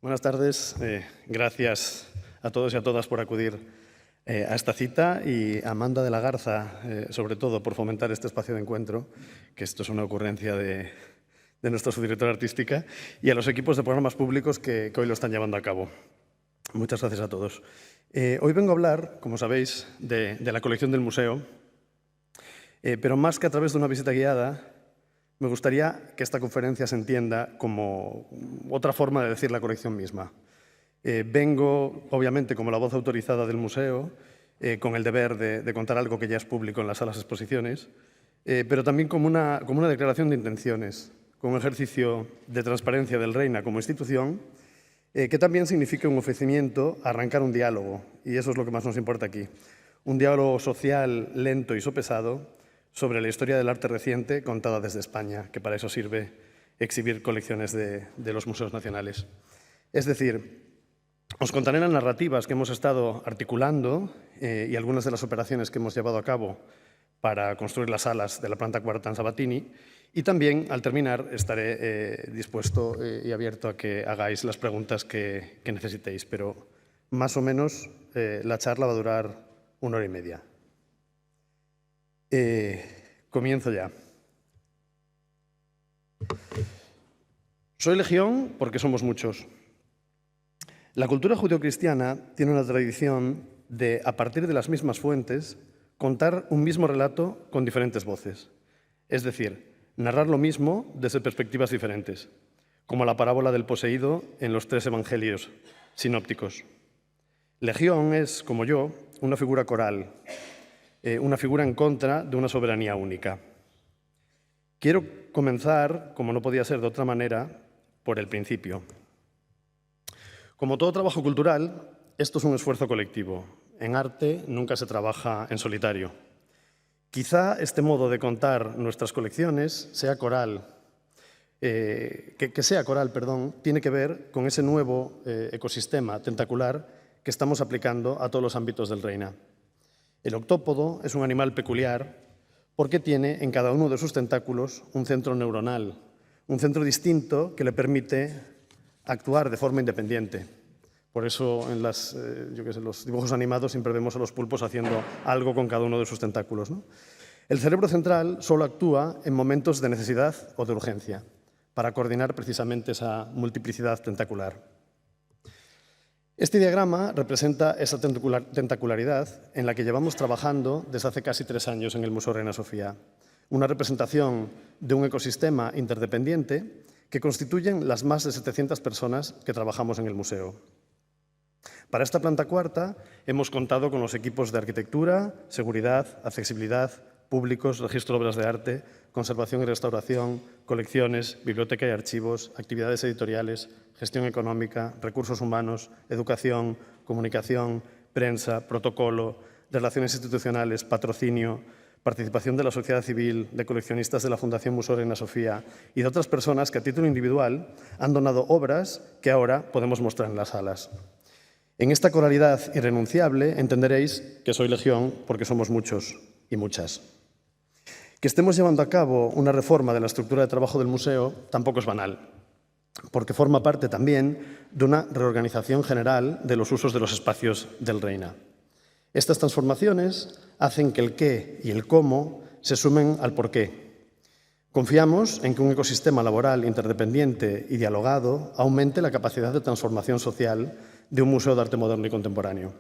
Buenas tardes. Gracias a todos y a todas por acudir a esta cita y a Amanda de la Garza, sobre todo, por fomentar este espacio de encuentro, que esto es una ocurrencia de nuestra subdirectora artística, y a los equipos de programas públicos que hoy lo están llevando a cabo. Muchas gracias a todos. Hoy vengo a hablar, como sabéis, de la colección del museo, pero más que a través de una visita guiada, me gustaría que esta conferencia se entienda como otra forma de decir la colección misma. Vengo, obviamente, como la voz autorizada del museo, con el deber de contar algo que ya es público en las salas de exposiciones, pero también como una declaración de intenciones, como un ejercicio de transparencia del Reina como institución, que también significa un ofrecimiento a arrancar un diálogo, y eso es lo que más nos importa aquí. Un diálogo social lento y sopesado sobre la historia del arte reciente contada desde España, que para eso sirve exhibir colecciones de los museos nacionales. Es decir, os contaré las narrativas que hemos estado articulando y algunas de las operaciones que hemos llevado a cabo para construir las salas de la planta cuarta en Sabatini, y también, al terminar, estaré dispuesto y abierto a que hagáis las preguntas que necesitéis, pero más o menos la charla va a durar 1 hora y media. Comienzo ya. Soy Legión porque somos muchos. La cultura judeocristiana tiene una tradición de, a partir de las mismas fuentes, contar un mismo relato con diferentes voces. Es decir, narrar lo mismo desde perspectivas diferentes, como la parábola del poseído en los 3 evangelios sinópticos. Legión es, como yo, una figura coral, una figura en contra de una soberanía única. Quiero comenzar, como no podía ser de otra manera, por el principio. Como todo trabajo cultural, esto es un esfuerzo colectivo. En arte nunca se trabaja en solitario. Quizá este modo de contar nuestras colecciones sea coral, tiene que ver con ese nuevo ecosistema tentacular que estamos aplicando a todos los ámbitos del Reina. El octópodo es un animal peculiar porque tiene en cada uno de sus tentáculos un centro neuronal, un centro distinto que le permite actuar de forma independiente. Por eso en los dibujos animados siempre vemos a los pulpos haciendo algo con cada uno de sus tentáculos, ¿no? El cerebro central solo actúa en momentos de necesidad o de urgencia, para coordinar precisamente esa multiplicidad tentacular. Este diagrama representa esa tentacularidad en la que llevamos trabajando desde hace casi 3 años en el Museo Reina Sofía. Una representación de un ecosistema interdependiente que constituyen las más de 700 personas que trabajamos en el museo. Para esta planta cuarta hemos contado con los equipos de arquitectura, seguridad, accesibilidad, públicos, registro de obras de arte, conservación y restauración, colecciones, biblioteca y archivos, actividades editoriales, gestión económica, recursos humanos, educación, comunicación, prensa, protocolo, relaciones institucionales, patrocinio, participación de la sociedad civil, de coleccionistas de la Fundación Museo Reina Sofía y de otras personas que a título individual han donado obras que ahora podemos mostrar en las salas. En esta coralidad irrenunciable entenderéis que soy Legión porque somos muchos y muchas. Que estemos llevando a cabo una reforma de la estructura de trabajo del museo tampoco es banal, porque forma parte también de una reorganización general de los usos de los espacios del Reina. Estas transformaciones hacen que el qué y el cómo se sumen al por qué. Confiamos en que un ecosistema laboral interdependiente y dialogado aumente la capacidad de transformación social de un museo de arte moderno y contemporáneo.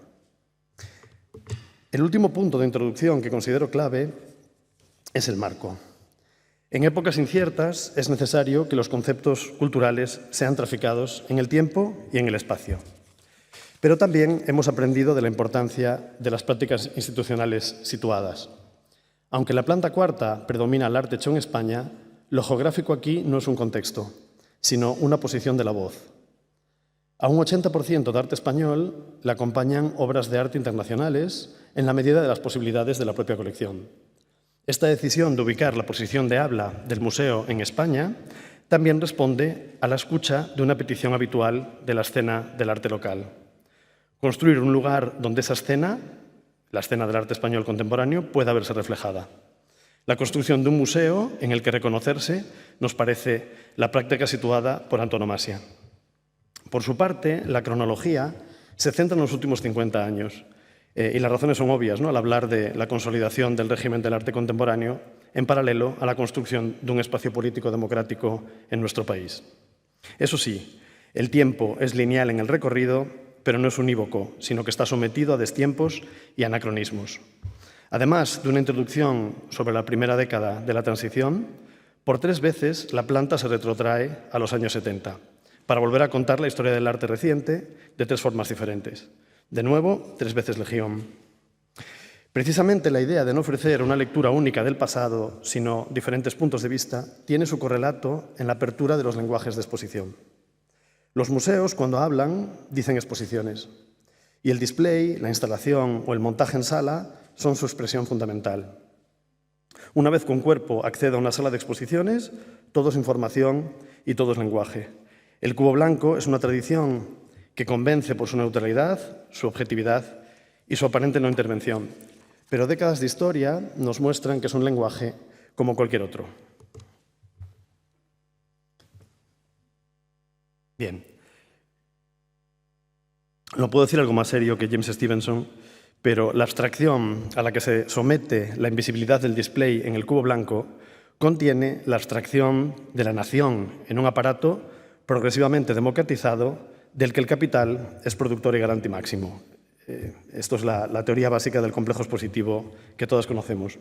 El último punto de introducción que considero clave es el marco. En épocas inciertas es necesario que los conceptos culturales sean traficados en el tiempo y en el espacio. Pero también hemos aprendido de la importancia de las prácticas institucionales situadas. Aunque en la planta cuarta predomina el arte hecho en España, lo geográfico aquí no es un contexto, sino una posición de la voz. A un 80% de arte español le acompañan obras de arte internacionales en la medida de las posibilidades de la propia colección. Esta decisión de ubicar la posición de habla del museo en España también responde a la escucha de una petición habitual de la escena del arte local. Construir un lugar donde esa escena, la escena del arte español contemporáneo, pueda verse reflejada. La construcción de un museo en el que reconocerse nos parece la práctica situada por antonomasia. Por su parte, la cronología se centra en los últimos 50 años. Y las razones son obvias, ¿no?, al hablar de la consolidación del régimen del arte contemporáneo en paralelo a la construcción de un espacio político democrático en nuestro país. Eso sí, el tiempo es lineal en el recorrido, pero no es unívoco, sino que está sometido a destiempos y anacronismos. Además de una introducción sobre la primera década de la transición, por 3 veces la planta se retrotrae a los años 70, para volver a contar la historia del arte reciente de 3 formas diferentes. De nuevo, 3 veces Legión. Precisamente la idea de no ofrecer una lectura única del pasado, sino diferentes puntos de vista, tiene su correlato en la apertura de los lenguajes de exposición. Los museos, cuando hablan, dicen exposiciones. Y el display, la instalación o el montaje en sala son su expresión fundamental. Una vez que un cuerpo accede a una sala de exposiciones, todo es información y todo es lenguaje. El cubo blanco es una tradición que convence por su neutralidad, su objetividad y su aparente no intervención. Pero décadas de historia nos muestran que es un lenguaje como cualquier otro. Bien. No puedo decir algo más serio que James Stevenson, pero la abstracción a la que se somete la invisibilidad del display en el cubo blanco contiene la abstracción de la nación en un aparato progresivamente democratizado del que el capital es productor y garante máximo. Esto es la teoría básica del complejo expositivo que todos conocemos.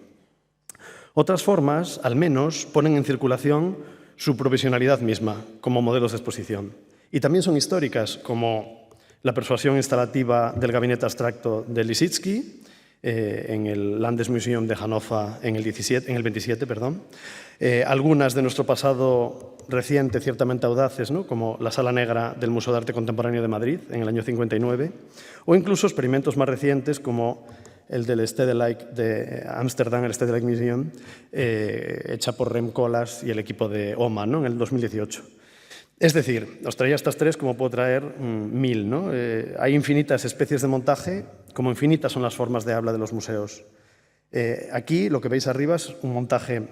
Otras formas, al menos, ponen en circulación su provisionalidad misma como modelos de exposición. Y también son históricas, como la persuasión instalativa del gabinete abstracto de Lissitzky en el Landesmuseum de Hannover en el 27, algunas de nuestro pasado reciente, ciertamente audaces, ¿no?, como la Sala Negra del Museo de Arte Contemporáneo de Madrid en el año 59, o incluso experimentos más recientes como el del Stedelijk de Ámsterdam, el Stedelijk Museum, hecha por Rem Koolhaas y el equipo de OMA, ¿no?, en el 2018. Es decir, os traía estas 3 como puedo traer 1000, ¿no? Hay infinitas especies de montaje, como infinitas son las formas de habla de los museos. Aquí lo que veis arriba es un montaje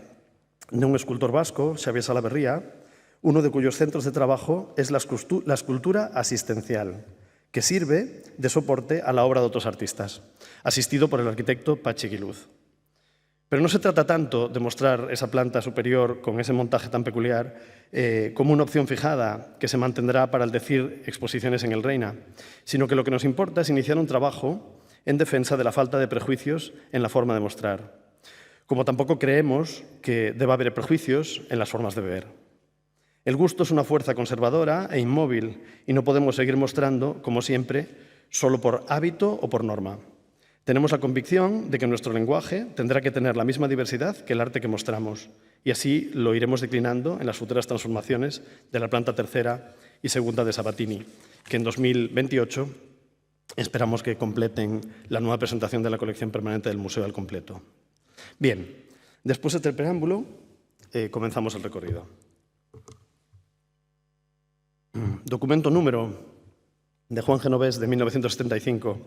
de un escultor vasco, Xavier Salaverría, uno de cuyos centros de trabajo es la escultura asistencial, que sirve de soporte a la obra de otros artistas, asistido por el arquitecto Patxi Guiluz. Pero no se trata tanto de mostrar esa planta superior con ese montaje tan peculiar como una opción fijada que se mantendrá para el decir exposiciones en el Reina, sino que lo que nos importa es iniciar un trabajo en defensa de la falta de prejuicios en la forma de mostrar. Como tampoco creemos que deba haber prejuicios en las formas de ver. El gusto es una fuerza conservadora e inmóvil y no podemos seguir mostrando, como siempre, solo por hábito o por norma. Tenemos la convicción de que nuestro lenguaje tendrá que tener la misma diversidad que el arte que mostramos, y así lo iremos declinando en las futuras transformaciones de la planta tercera y segunda de Sabatini, que en 2028 esperamos que completen la nueva presentación de la colección permanente del museo al completo. Bien, después de este preámbulo, comenzamos el recorrido. Documento número de Juan Genovés de 1975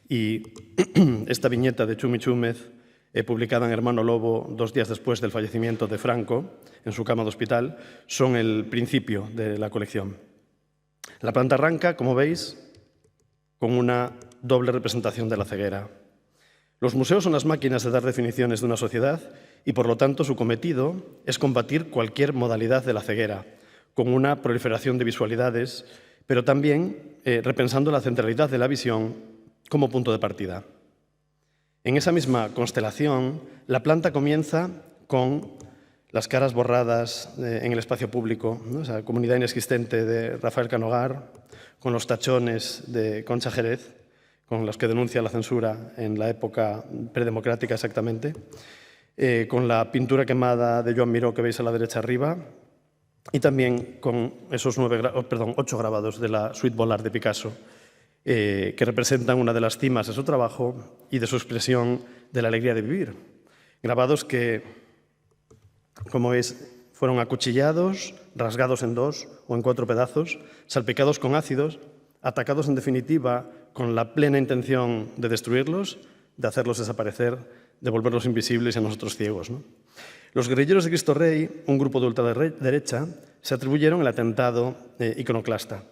y esta viñeta de Chumi Chúmez, publicada en Hermano Lobo 2 días después del fallecimiento de Franco en su cama de hospital, son el principio de la colección. La planta arranca, como veis, con una doble representación de la ceguera. Los museos son las máquinas de dar definiciones de una sociedad y, por lo tanto, su cometido es combatir cualquier modalidad de la ceguera, con una proliferación de visualidades, pero también repensando la centralidad de la visión como punto de partida. En esa misma constelación, la planta comienza con las caras borradas en el espacio público, ¿no?, esa comunidad inexistente de Rafael Canogar, con los tachones de Concha Jerez, con los que denuncia la censura en la época predemocrática exactamente, con la pintura quemada de Joan Miró que veis a la derecha arriba, y también con esos 8 grabados de la Suite Bollard de Picasso, que representan una de las cimas de su trabajo y de su expresión de la alegría de vivir. Grabados que, como veis, fueron acuchillados, rasgados en 2 o en 4 pedazos, salpicados con ácidos, atacados en definitiva con la plena intención de destruirlos, de hacerlos desaparecer, de volverlos invisibles y a nosotros ciegos, ¿no? Los guerrilleros de Cristo Rey, un grupo de ultraderecha, se atribuyeron el atentado iconoclasta.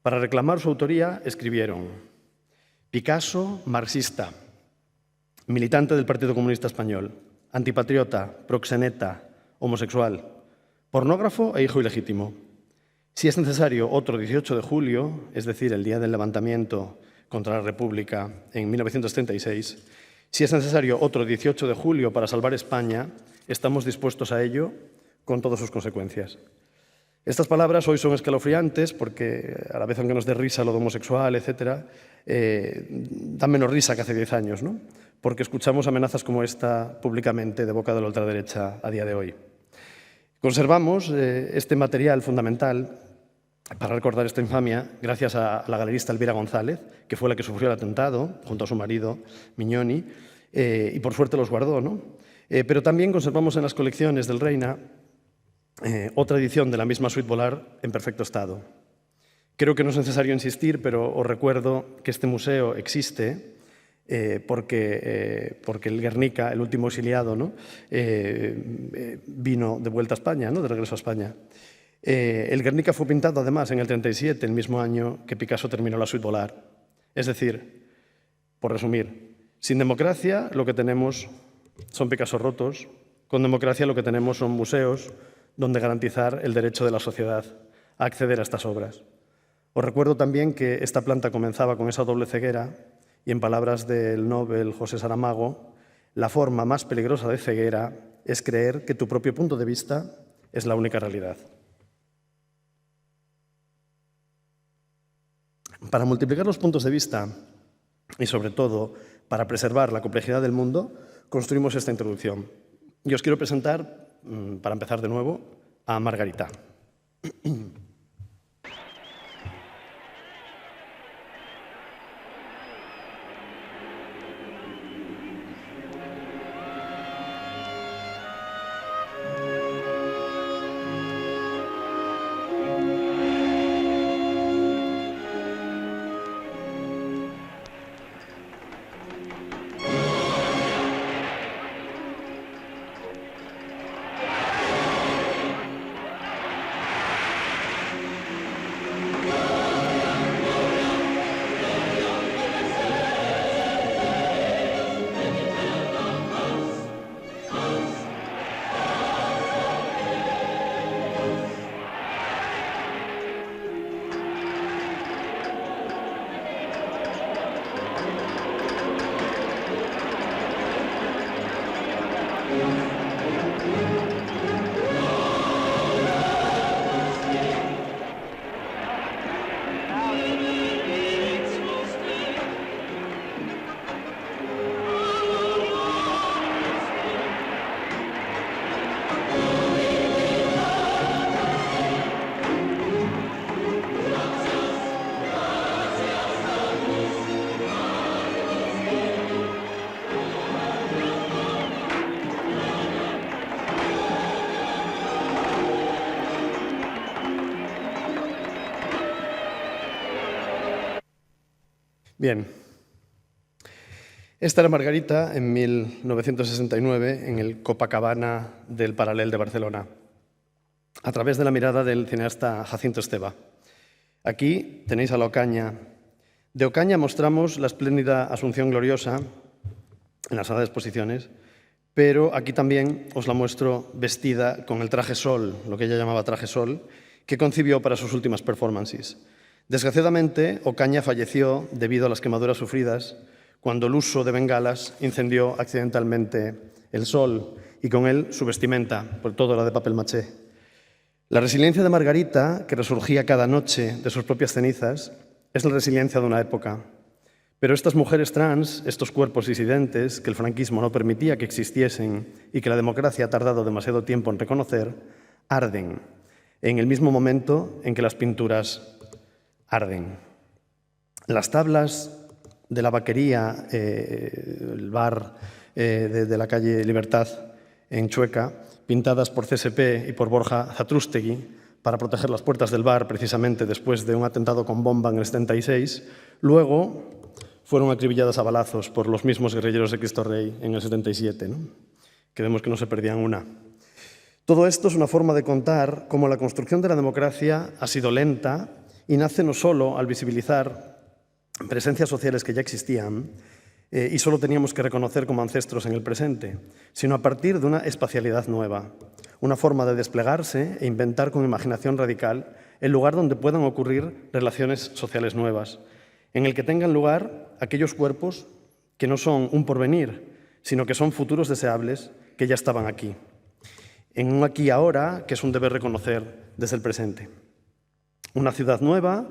Para reclamar su autoría escribieron: Picasso, marxista, militante del Partido Comunista Español, antipatriota, proxeneta, homosexual, pornógrafo e hijo ilegítimo. Si es necesario otro 18 de julio, es decir, el día del levantamiento contra la República en 1936, si es necesario otro 18 de julio para salvar España, estamos dispuestos a ello con todas sus consecuencias. Estas palabras hoy son escalofriantes porque, a la vez aunque nos dé risa lo de homosexual, etc., dan menos risa que hace 10 años, ¿no? Porque escuchamos amenazas como esta públicamente de boca de la ultraderecha a día de hoy. Conservamos este material fundamental para recordar esta infamia gracias a la galerista Elvira González, que fue la que sufrió el atentado junto a su marido, Miñoni, y por suerte los guardó, ¿no? Pero también conservamos en las colecciones del Reina otra edición de la misma suite volar en perfecto estado. Creo que no es necesario insistir, pero os recuerdo que este museo existe porque el Guernica, el último exiliado, ¿no? Vino de vuelta a España, ¿no? De regreso a España. El Guernica fue pintado además en el 37, el mismo año que Picasso terminó la suite volar. Es decir, por resumir, sin democracia lo que tenemos son Picasso rotos, con democracia lo que tenemos son museos donde garantizar el derecho de la sociedad a acceder a estas obras. Os recuerdo también que esta planta comenzaba con esa doble ceguera y, en palabras del Nobel José Saramago, la forma más peligrosa de ceguera es creer que tu propio punto de vista es la única realidad. Para multiplicar los puntos de vista y, sobre todo, para preservar la complejidad del mundo, construimos esta introducción. Y os quiero presentar, para empezar de nuevo, a Margarita. Bien, esta era Margarita en 1969 en el Copacabana del Paral·lel de Barcelona, a través de la mirada del cineasta Jacinto Esteva. Aquí tenéis a la Ocaña. De Ocaña mostramos la espléndida Asunción Gloriosa en la sala de exposiciones, pero aquí también os la muestro vestida con el traje sol, lo que ella llamaba traje sol, que concibió para sus últimas performances. Desgraciadamente, Ocaña falleció debido a las quemaduras sufridas cuando el uso de bengalas incendió accidentalmente el sol y con él su vestimenta, por todo era de papel maché. La resiliencia de Margarita, que resurgía cada noche de sus propias cenizas, es la resiliencia de una época. Pero estas mujeres trans, estos cuerpos disidentes que el franquismo no permitía que existiesen y que la democracia ha tardado demasiado tiempo en reconocer, arden en el mismo momento en que las pinturas arden. Las tablas de la vaquería, el bar de la calle Libertad en Chueca, pintadas por CSP y por Borja Zatrústegui para proteger las puertas del bar precisamente después de un atentado con bomba en el 76, luego fueron acribilladas a balazos por los mismos guerrilleros de Cristo Rey en el 77, ¿no? Que vemos que no se perdían una. Todo esto es una forma de contar cómo la construcción de la democracia ha sido lenta y nace no solo al visibilizar presencias sociales que ya existían y solo teníamos que reconocer como ancestros en el presente, sino a partir de una espacialidad nueva, una forma de desplegarse e inventar con imaginación radical el lugar donde puedan ocurrir relaciones sociales nuevas, en el que tengan lugar aquellos cuerpos que no son un porvenir, sino que son futuros deseables que ya estaban aquí, en un aquí y ahora que es un deber reconocer desde el presente. Una ciudad nueva,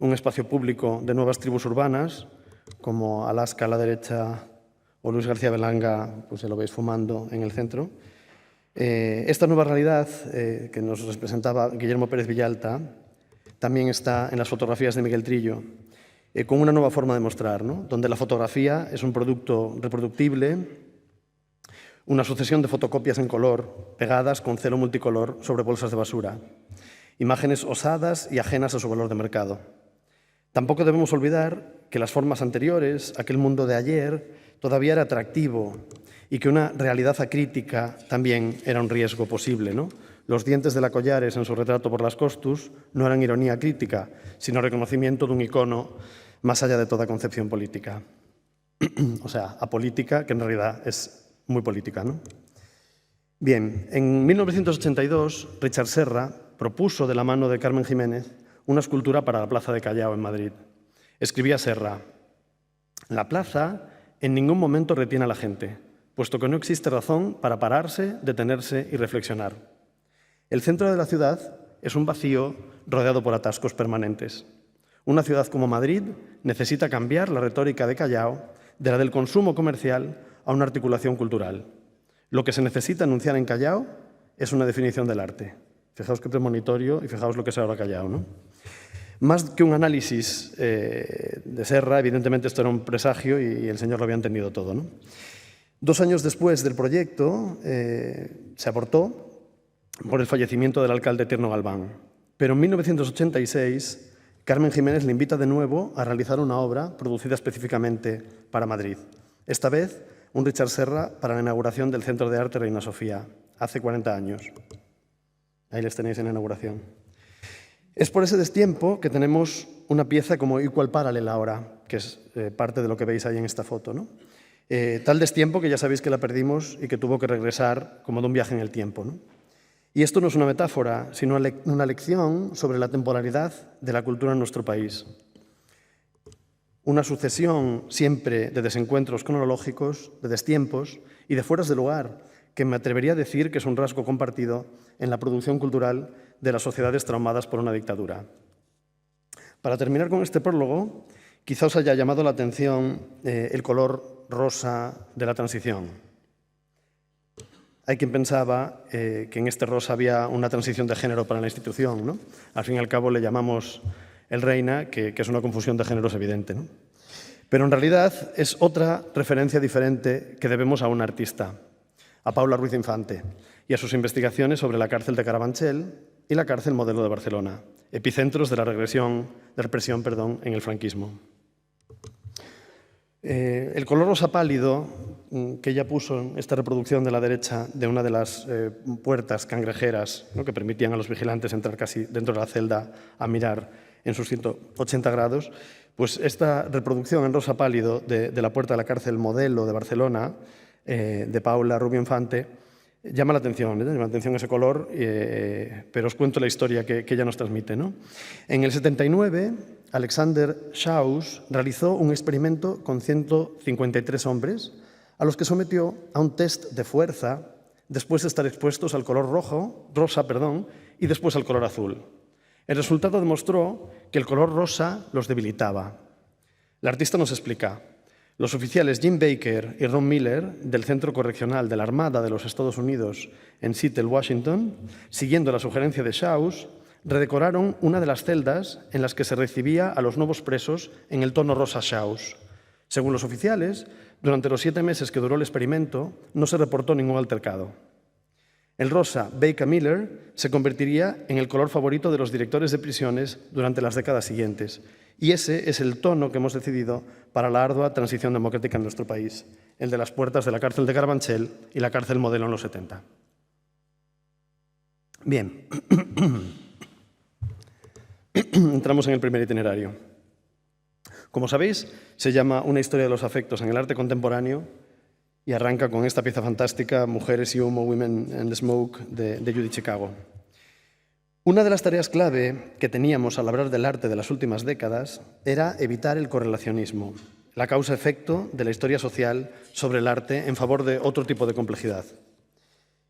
un espacio público de nuevas tribus urbanas, como Alaska a la derecha o Luis García Berlanga, pues ya lo veis fumando en el centro. Esta nueva realidad que nos representaba Guillermo Pérez Villalta también está en las fotografías de Miguel Trillo, con una nueva forma de mostrar, ¿no? Donde la fotografía es un producto reproductible, una sucesión de fotocopias en color, pegadas con celo multicolor sobre bolsas de basura, imágenes osadas y ajenas a su valor de mercado. Tampoco debemos olvidar que las formas anteriores, aquel mundo de ayer, todavía era atractivo y que una realidad acrítica también era un riesgo posible, ¿no? Los dientes de la Collares en su retrato por las Costus no eran ironía crítica, sino reconocimiento de un icono más allá de toda concepción política. O sea, apolítica, que en realidad es muy política, ¿no? Bien, en 1982, Richard Serra propuso, de la mano de Carmen Jiménez, una escultura para la Plaza de Callao, en Madrid. Escribía Serra: la plaza en ningún momento retiene a la gente, puesto que no existe razón para pararse, detenerse y reflexionar. El centro de la ciudad es un vacío rodeado por atascos permanentes. Una ciudad como Madrid necesita cambiar la retórica de Callao de la del consumo comercial a una articulación cultural. Lo que se necesita anunciar en Callao es una definición del arte. Fijaos qué premonitorio y fijaos lo que es ahora Callao, ¿no? Más que un análisis de Serra, evidentemente esto era un presagio y el señor lo había entendido todo, ¿no? 2 años después del proyecto se abortó por el fallecimiento del alcalde Tierno Galván. Pero en 1986, Carmen Jiménez le invita de nuevo a realizar una obra producida específicamente para Madrid. Esta vez, un Richard Serra para la inauguración del Centro de Arte Reina Sofía, hace 40 años. Ahí les tenéis en la inauguración. Es por ese destiempo que tenemos una pieza como Equal Parallel ahora, que es parte de lo que veis ahí en esta foto, ¿no? Tal destiempo que ya sabéis que la perdimos y que tuvo que regresar como de un viaje en el tiempo, ¿no? Y esto no es una metáfora, sino una lección sobre la temporalidad de la cultura en nuestro país. Una sucesión siempre de desencuentros cronológicos, de destiempos y de fueras de lugar, que me atrevería a decir que es un rasgo compartido en la producción cultural de las sociedades traumadas por una dictadura. Para terminar con este prólogo, quizá os haya llamado la atención el color rosa de la transición. Hay quien pensaba que en este rosa había una transición de género para la institución, ¿no? Al fin y al cabo le llamamos el Reina, que es una confusión de géneros evidente, ¿no? Pero en realidad es otra referencia diferente que debemos a un artista, a Paula Ruiz Infante, y a sus investigaciones sobre la cárcel de Carabanchel y la cárcel Modelo de Barcelona, epicentros de la represión en el franquismo. El color rosa pálido que ella puso en esta reproducción de la derecha de una de las puertas cangrejeras, ¿no?, que permitían a los vigilantes entrar casi dentro de la celda a mirar en sus 180 grados, pues esta reproducción en rosa pálido de la puerta de la cárcel Modelo de Barcelona, de Paula Rubio Infante, llama la atención ese color, pero os cuento la historia que ella nos transmite, ¿no? En el 79, Alexander Schaus realizó un experimento con 153 hombres a los que sometió a un test de fuerza después de estar expuestos al color rosa y después al color azul. El resultado demostró que el color rosa los debilitaba. La artista nos explica: los oficiales Jim Baker y Ron Miller del Centro Correccional de la Armada de los Estados Unidos en Seattle, Washington, siguiendo la sugerencia de Schaus, redecoraron una de las celdas en las que se recibía a los nuevos presos en el tono rosa Schaus. Según los oficiales, durante los 7 meses que duró el experimento, no se reportó ningún altercado. El rosa Baker-Miller se convertiría en el color favorito de los directores de prisiones durante las décadas siguientes. Y ese es el tono que hemos decidido para la ardua transición democrática en nuestro país, el de las puertas de la cárcel de Carabanchel y la cárcel Modelo en los 70. Bien. entramos en el primer itinerario. Como sabéis, se llama Una historia de los afectos en el arte contemporáneo y arranca con esta pieza fantástica, Mujeres y humo, Women and the Smoke, de Judy Chicago. Una de las tareas clave que teníamos al hablar del arte de las últimas décadas era evitar el correlacionismo, la causa-efecto de la historia social sobre el arte en favor de otro tipo de complejidad.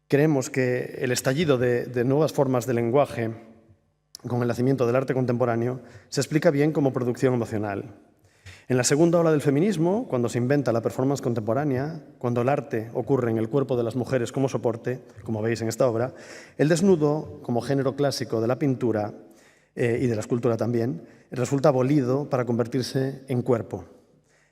Creemos que el estallido de nuevas formas de lenguaje con el nacimiento del arte contemporáneo se explica bien como producción emocional. En la segunda ola del feminismo, cuando se inventa la performance contemporánea, cuando el arte ocurre en el cuerpo de las mujeres como soporte, como veis en esta obra, el desnudo, como género clásico de la pintura y de la escultura también, resulta abolido para convertirse en cuerpo.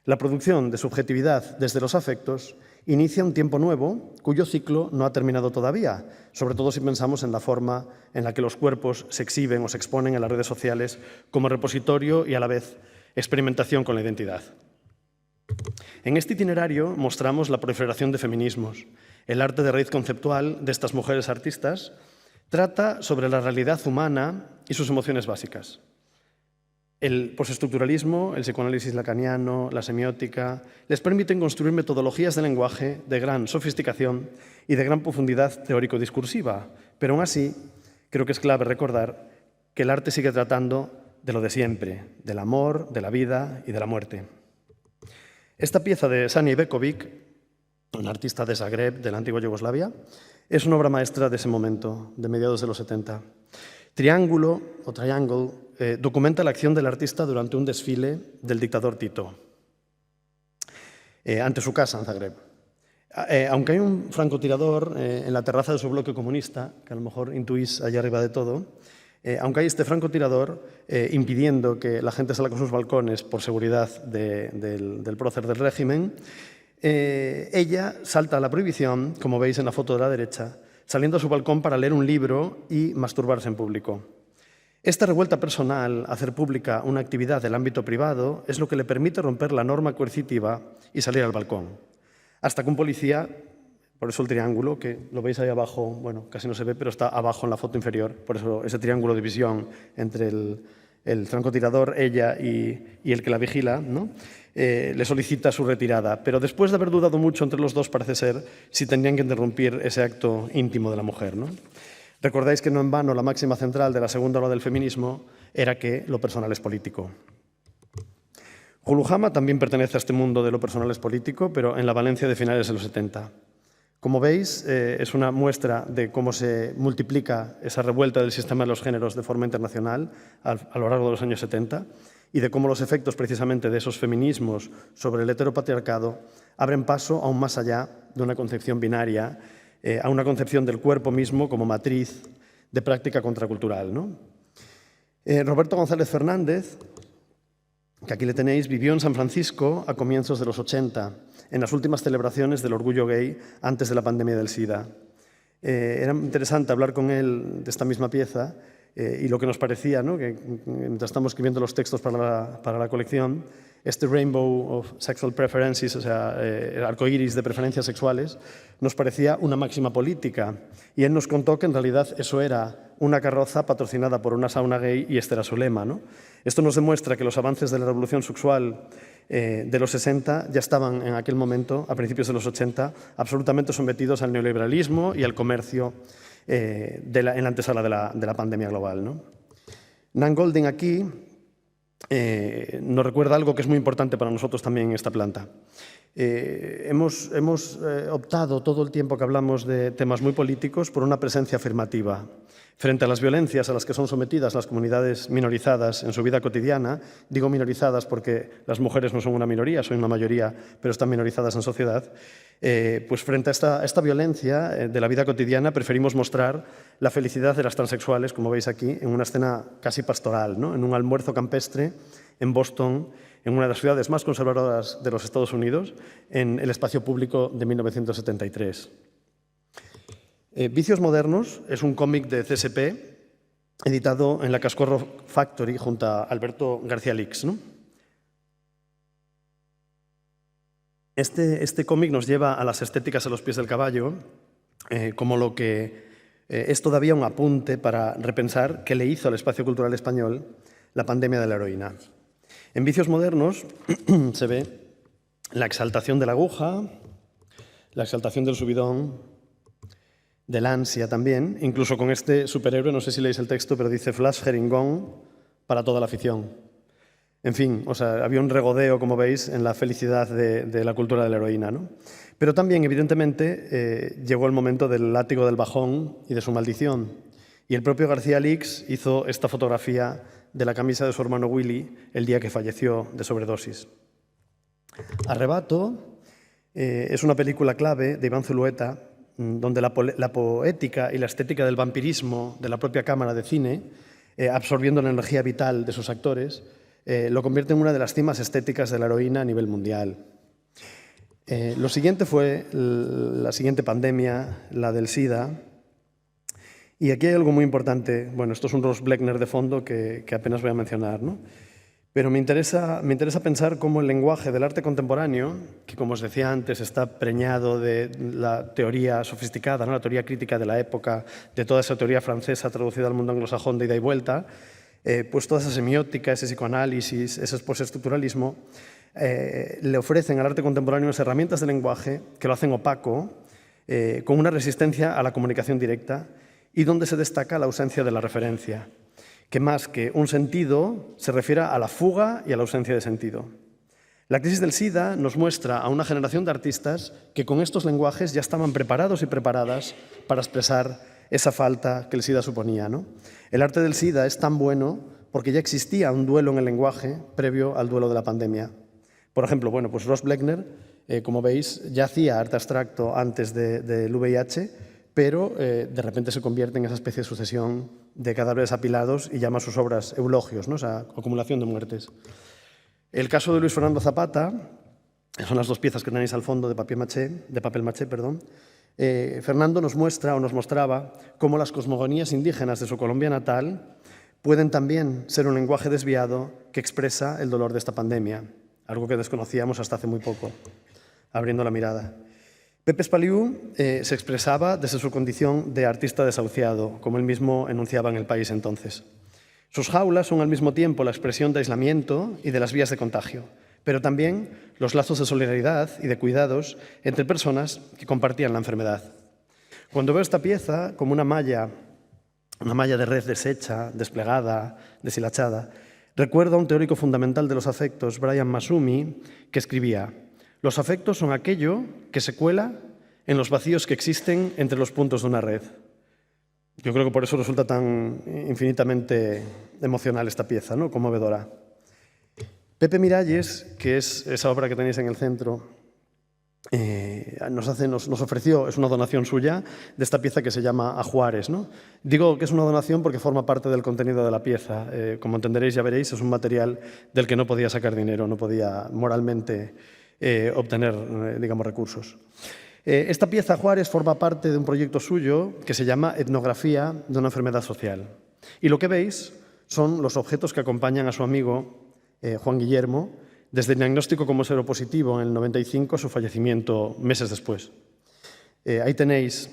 La producción de subjetividad desde los afectos inicia un tiempo nuevo cuyo ciclo no ha terminado todavía, sobre todo si pensamos en la forma en la que los cuerpos se exhiben o se exponen en las redes sociales como repositorio y a la vez experimentación con la identidad. En este itinerario mostramos la proliferación de feminismos. El arte de raíz conceptual de estas mujeres artistas trata sobre la realidad humana y sus emociones básicas. El postestructuralismo, el psicoanálisis lacaniano, la semiótica, les permiten construir metodologías de lenguaje de gran sofisticación y de gran profundidad teórico-discursiva, pero aún así creo que es clave recordar que el arte sigue tratando de lo de siempre, del amor, de la vida y de la muerte. Esta pieza de Sanja Ivekovic, una artista de Zagreb, de la antigua Yugoslavia, es una obra maestra de ese momento, de mediados de los 70. Triángulo, o Triangle, documenta la acción del artista durante un desfile del dictador Tito, ante su casa en Zagreb. Aunque hay un francotirador en la terraza de su bloque comunista, que a lo mejor intuís allá arriba de todo, aunque hay este francotirador impidiendo que la gente salga con sus balcones por seguridad del prócer del régimen, ella salta a la prohibición, como veis en la foto de la derecha, saliendo a su balcón para leer un libro y masturbarse en público. Esta revuelta personal, hacer pública una actividad del ámbito privado, es lo que le permite romper la norma coercitiva y salir al balcón. Hasta que un policía, por eso el triángulo, que lo veis ahí abajo, bueno, casi no se ve, pero está abajo en la foto inferior, por eso ese triángulo de visión entre el francotirador, ella y el que la vigila, ¿no? Le solicita su retirada. Pero después de haber dudado mucho entre los dos, parece ser, si tendrían que interrumpir ese acto íntimo de la mujer, ¿no? Recordáis que no en vano la máxima central de la segunda ola del feminismo era que lo personal es político. Julujama también pertenece a este mundo de lo personal es político, pero en la Valencia de finales de los 70. Como veis, es una muestra de cómo se multiplica esa revuelta del sistema de los géneros de forma internacional a lo largo de los años 70 y de cómo los efectos precisamente de esos feminismos sobre el heteropatriarcado abren paso aún más allá de una concepción binaria, a una concepción del cuerpo mismo como matriz de práctica contracultural, ¿no? Roberto González Fernández, que aquí le tenéis, vivió en San Francisco a comienzos de los 80, en las últimas celebraciones del orgullo gay antes de la pandemia del SIDA. Era interesante hablar con él de esta misma pieza y lo que nos parecía, ¿no? Que mientras estamos escribiendo los textos para la colección, este rainbow of sexual preferences, o sea, el arco iris de preferencias sexuales, nos parecía una máxima política. Y él nos contó que en realidad eso era una carroza patrocinada por una sauna gay y este era su lema, ¿no? Esto nos demuestra que los avances de la revolución sexual de los 60 ya estaban en aquel momento, a principios de los 80, absolutamente sometidos al neoliberalismo y al comercio en la antesala de la pandemia global, ¿no? Nan Goldin aquí nos recuerda algo que es muy importante para nosotros también en esta planta. Hemos optado todo el tiempo que hablamos de temas muy políticos por una presencia afirmativa. Frente a las violencias a las que son sometidas las comunidades minorizadas en su vida cotidiana, digo minorizadas porque las mujeres no son una minoría, son una mayoría, pero están minorizadas en sociedad, pues frente a esta violencia de la vida cotidiana preferimos mostrar la felicidad de las transexuales, como veis aquí, en una escena casi pastoral, ¿no? En un almuerzo campestre en Boston, en una de las ciudades más conservadoras de los Estados Unidos, en el espacio público de 1973. Vicios modernos es un cómic de CSP editado en la Cascorro Factory junto a Alberto García Lix, ¿no? Este cómic nos lleva a las estéticas a los pies del caballo, como lo que es todavía un apunte para repensar qué le hizo al espacio cultural español la pandemia de la heroína. En Vicios modernos se ve la exaltación de la aguja, la exaltación del subidón, del ansia también, incluso con este superhéroe, no sé si leéis el texto, pero dice Flash Jeringón para toda la afición. En fin, o sea, había un regodeo, como veis, en la felicidad de la cultura de la heroína, ¿no? Pero también, evidentemente, llegó el momento del látigo del bajón y de su maldición. Y el propio García Lix hizo esta fotografía de la camisa de su hermano Willy el día que falleció de sobredosis. Arrebato es una película clave de Iván Zulueta, donde la poética y la estética del vampirismo de la propia cámara de cine, absorbiendo la energía vital de sus actores, lo convierte en una de las cimas estéticas de la heroína a nivel mundial. Lo siguiente fue la siguiente pandemia, la del SIDA. Y aquí hay algo muy importante. Bueno, esto es un Ross Bleckner de fondo que apenas voy a mencionar, ¿no? Pero me interesa pensar cómo el lenguaje del arte contemporáneo, que como os decía antes está preñado de la teoría sofisticada, ¿no? La teoría crítica de la época, de toda esa teoría francesa traducida al mundo anglosajón de ida y vuelta, pues toda esa semiótica, ese psicoanálisis, ese postestructuralismo, le ofrecen al arte contemporáneo unas herramientas de lenguaje que lo hacen opaco, con una resistencia a la comunicación directa y donde se destaca la ausencia de la referencia, que más que un sentido se refiere a la fuga y a la ausencia de sentido. La crisis del SIDA nos muestra a una generación de artistas que con estos lenguajes ya estaban preparados y preparadas para expresar esa falta que el SIDA suponía, ¿no? El arte del SIDA es tan bueno porque ya existía un duelo en el lenguaje previo al duelo de la pandemia. Por ejemplo, bueno, pues Ross Bleckner, como veis, ya hacía arte abstracto antes del VIH, pero de repente se convierte en esa especie de sucesión de cadáveres apilados y llama a sus obras eulogios, ¿no? O sea, acumulación de muertes. El caso de Luis Fernando Zapata, son las dos piezas que tenéis al fondo de papel maché, Fernando nos muestra o nos mostraba cómo las cosmogonías indígenas de su Colombia natal pueden también ser un lenguaje desviado que expresa el dolor de esta pandemia, algo que desconocíamos hasta hace muy poco, abriendo la mirada. Pepe Espaliú se expresaba desde su condición de artista desahuciado, como él mismo enunciaba en El País entonces. Sus jaulas son al mismo tiempo la expresión de aislamiento y de las vías de contagio, pero también los lazos de solidaridad y de cuidados entre personas que compartían la enfermedad. Cuando veo esta pieza como una malla de red deshecha, desplegada, deshilachada, recuerdo a un teórico fundamental de los afectos, Brian Massumi, que escribía: los afectos son aquello que se cuela en los vacíos que existen entre los puntos de una red. Yo creo que por eso resulta tan infinitamente emocional esta pieza, ¿no? Conmovedora. Pepe Miralles, que es esa obra que tenéis en el centro, nos ofreció, es una donación suya, de esta pieza que se llama A Juárez, ¿no? Digo que es una donación porque forma parte del contenido de la pieza. Como entenderéis, ya veréis, es un material del que no podía sacar dinero, no podía moralmente obtener, digamos, recursos. Esta pieza, Juárez, forma parte de un proyecto suyo que se llama Etnografía de una enfermedad social. Y lo que veis son los objetos que acompañan a su amigo Juan Guillermo, desde el diagnóstico como seropositivo en el 95 a su fallecimiento meses después. Ahí tenéis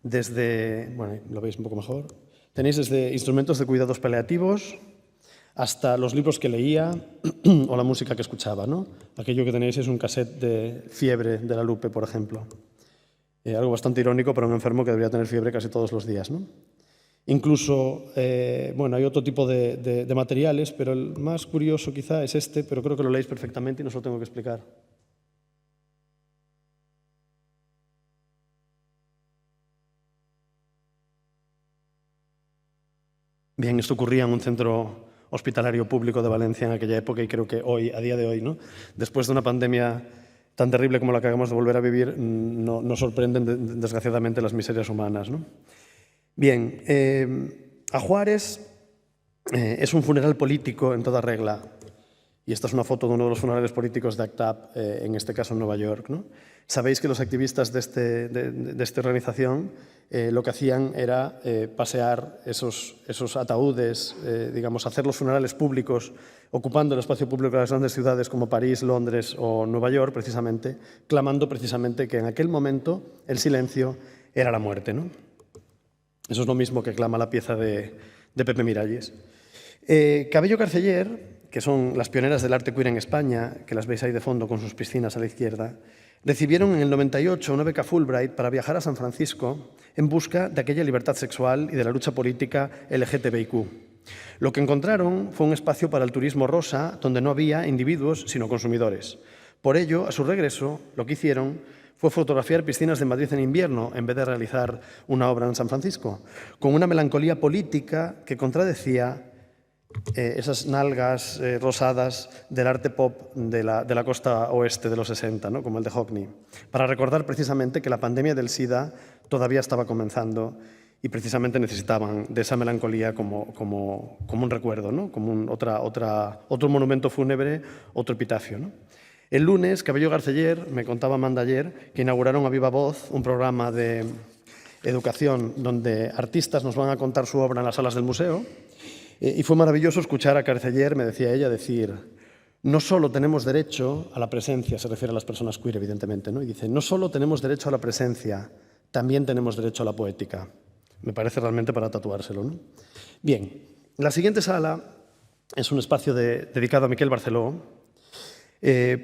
desde, bueno, lo veis un poco mejor, tenéis desde instrumentos de cuidados paliativos hasta los libros que leía o la música que escuchaba, ¿no? Aquello que tenéis es un cassette de Fiebre de la Lupe, por ejemplo. Algo bastante irónico para un enfermo que debería tener fiebre casi todos los días, ¿no? Incluso, bueno, hay otro tipo de materiales, pero el más curioso quizá es este, pero creo que lo leéis perfectamente y no os lo tengo que explicar. Bien, esto ocurría en un centro hospitalario público de Valencia en aquella época y creo que hoy, a día de hoy, ¿no? Después de una pandemia tan terrible como la que acabamos de volver a vivir, nos sorprenden desgraciadamente las miserias humanas, ¿no? Bien, a Juárez es un funeral político en toda regla. Y esta es una foto de uno de los funerales políticos de ACT UP, en este caso en Nueva York, ¿no? Sabéis que los activistas de esta organización lo que hacían era pasear esos ataúdes, digamos, hacer los funerales públicos ocupando el espacio público de las grandes ciudades como París, Londres o Nueva York, precisamente, clamando precisamente que en aquel momento el silencio era la muerte, ¿no? Eso es lo mismo que clama la pieza de Pepe Miralles. Cabello Carceller, que son las pioneras del arte queer en España, que las veis ahí de fondo con sus piscinas a la izquierda, recibieron en el 98 una beca Fulbright para viajar a San Francisco en busca de aquella libertad sexual y de la lucha política LGTBIQ. Lo que encontraron fue un espacio para el turismo rosa donde no había individuos sino consumidores. Por ello, a su regreso, lo que hicieron fue fotografiar piscinas de Madrid en invierno en vez de realizar una obra en San Francisco, con una melancolía política que contradecía esas nalgas rosadas del arte pop de la costa oeste de los 60, ¿no? Como el de Hockney, para recordar precisamente que la pandemia del SIDA todavía estaba comenzando y precisamente necesitaban de esa melancolía como un recuerdo, ¿no? Como otro monumento fúnebre, otro epitafio, ¿no? El lunes, Cabello Carceller, me contaba Amanda ayer, que inauguraron a viva voz un programa de educación donde artistas nos van a contar su obra en las salas del museo. Y fue maravilloso escuchar a Carceller, me decía ella, decir, no solo tenemos derecho a la presencia, se refiere a las personas queer, evidentemente, ¿no? Y dice, no solo tenemos derecho a la presencia, también tenemos derecho a la poética. Me parece realmente para tatuárselo, ¿no? Bien, la siguiente sala es un espacio dedicado a Miquel Barceló,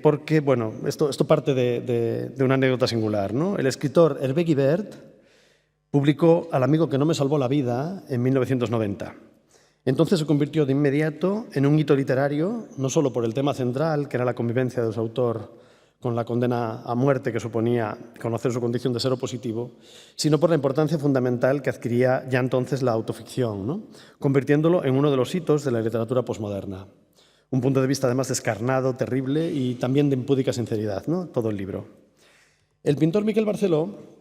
porque, bueno, esto parte de una anécdota singular, ¿no? El escritor Hervé Guibert publicó Al amigo que no me salvó la vida en 1990. Entonces se convirtió de inmediato en un hito literario, no solo por el tema central, que era la convivencia de su autor con la condena a muerte que suponía conocer su condición de seropositivo, sino por la importancia fundamental que adquiría ya entonces la autoficción, ¿no? Convirtiéndolo en uno de los hitos de la literatura posmoderna. Un punto de vista además descarnado, terrible y también de impúdica sinceridad, ¿no? Todo el libro. El pintor Miquel Barceló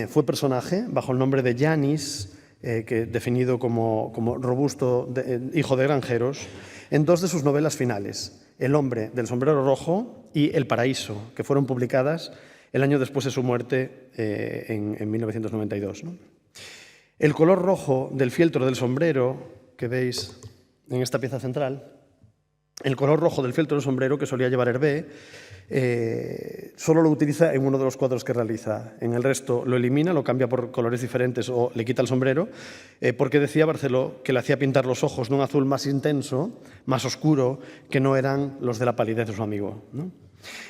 fue personaje bajo el nombre de Yanis, que definido como robusto hijo de granjeros, en dos de sus novelas finales, El hombre del sombrero rojo y El paraíso, que fueron publicadas el año después de su muerte en 1992, ¿no? El color rojo del fieltro del sombrero, que veis en esta pieza central, el color rojo del fieltro del sombrero que solía llevar Hervé, solo lo utiliza en uno de los cuadros que realiza. En el resto lo elimina, lo cambia por colores diferentes o le quita el sombrero, porque decía Barceló que le hacía pintar los ojos de un azul más intenso, más oscuro, que no eran los de la palidez de su amigo, ¿no?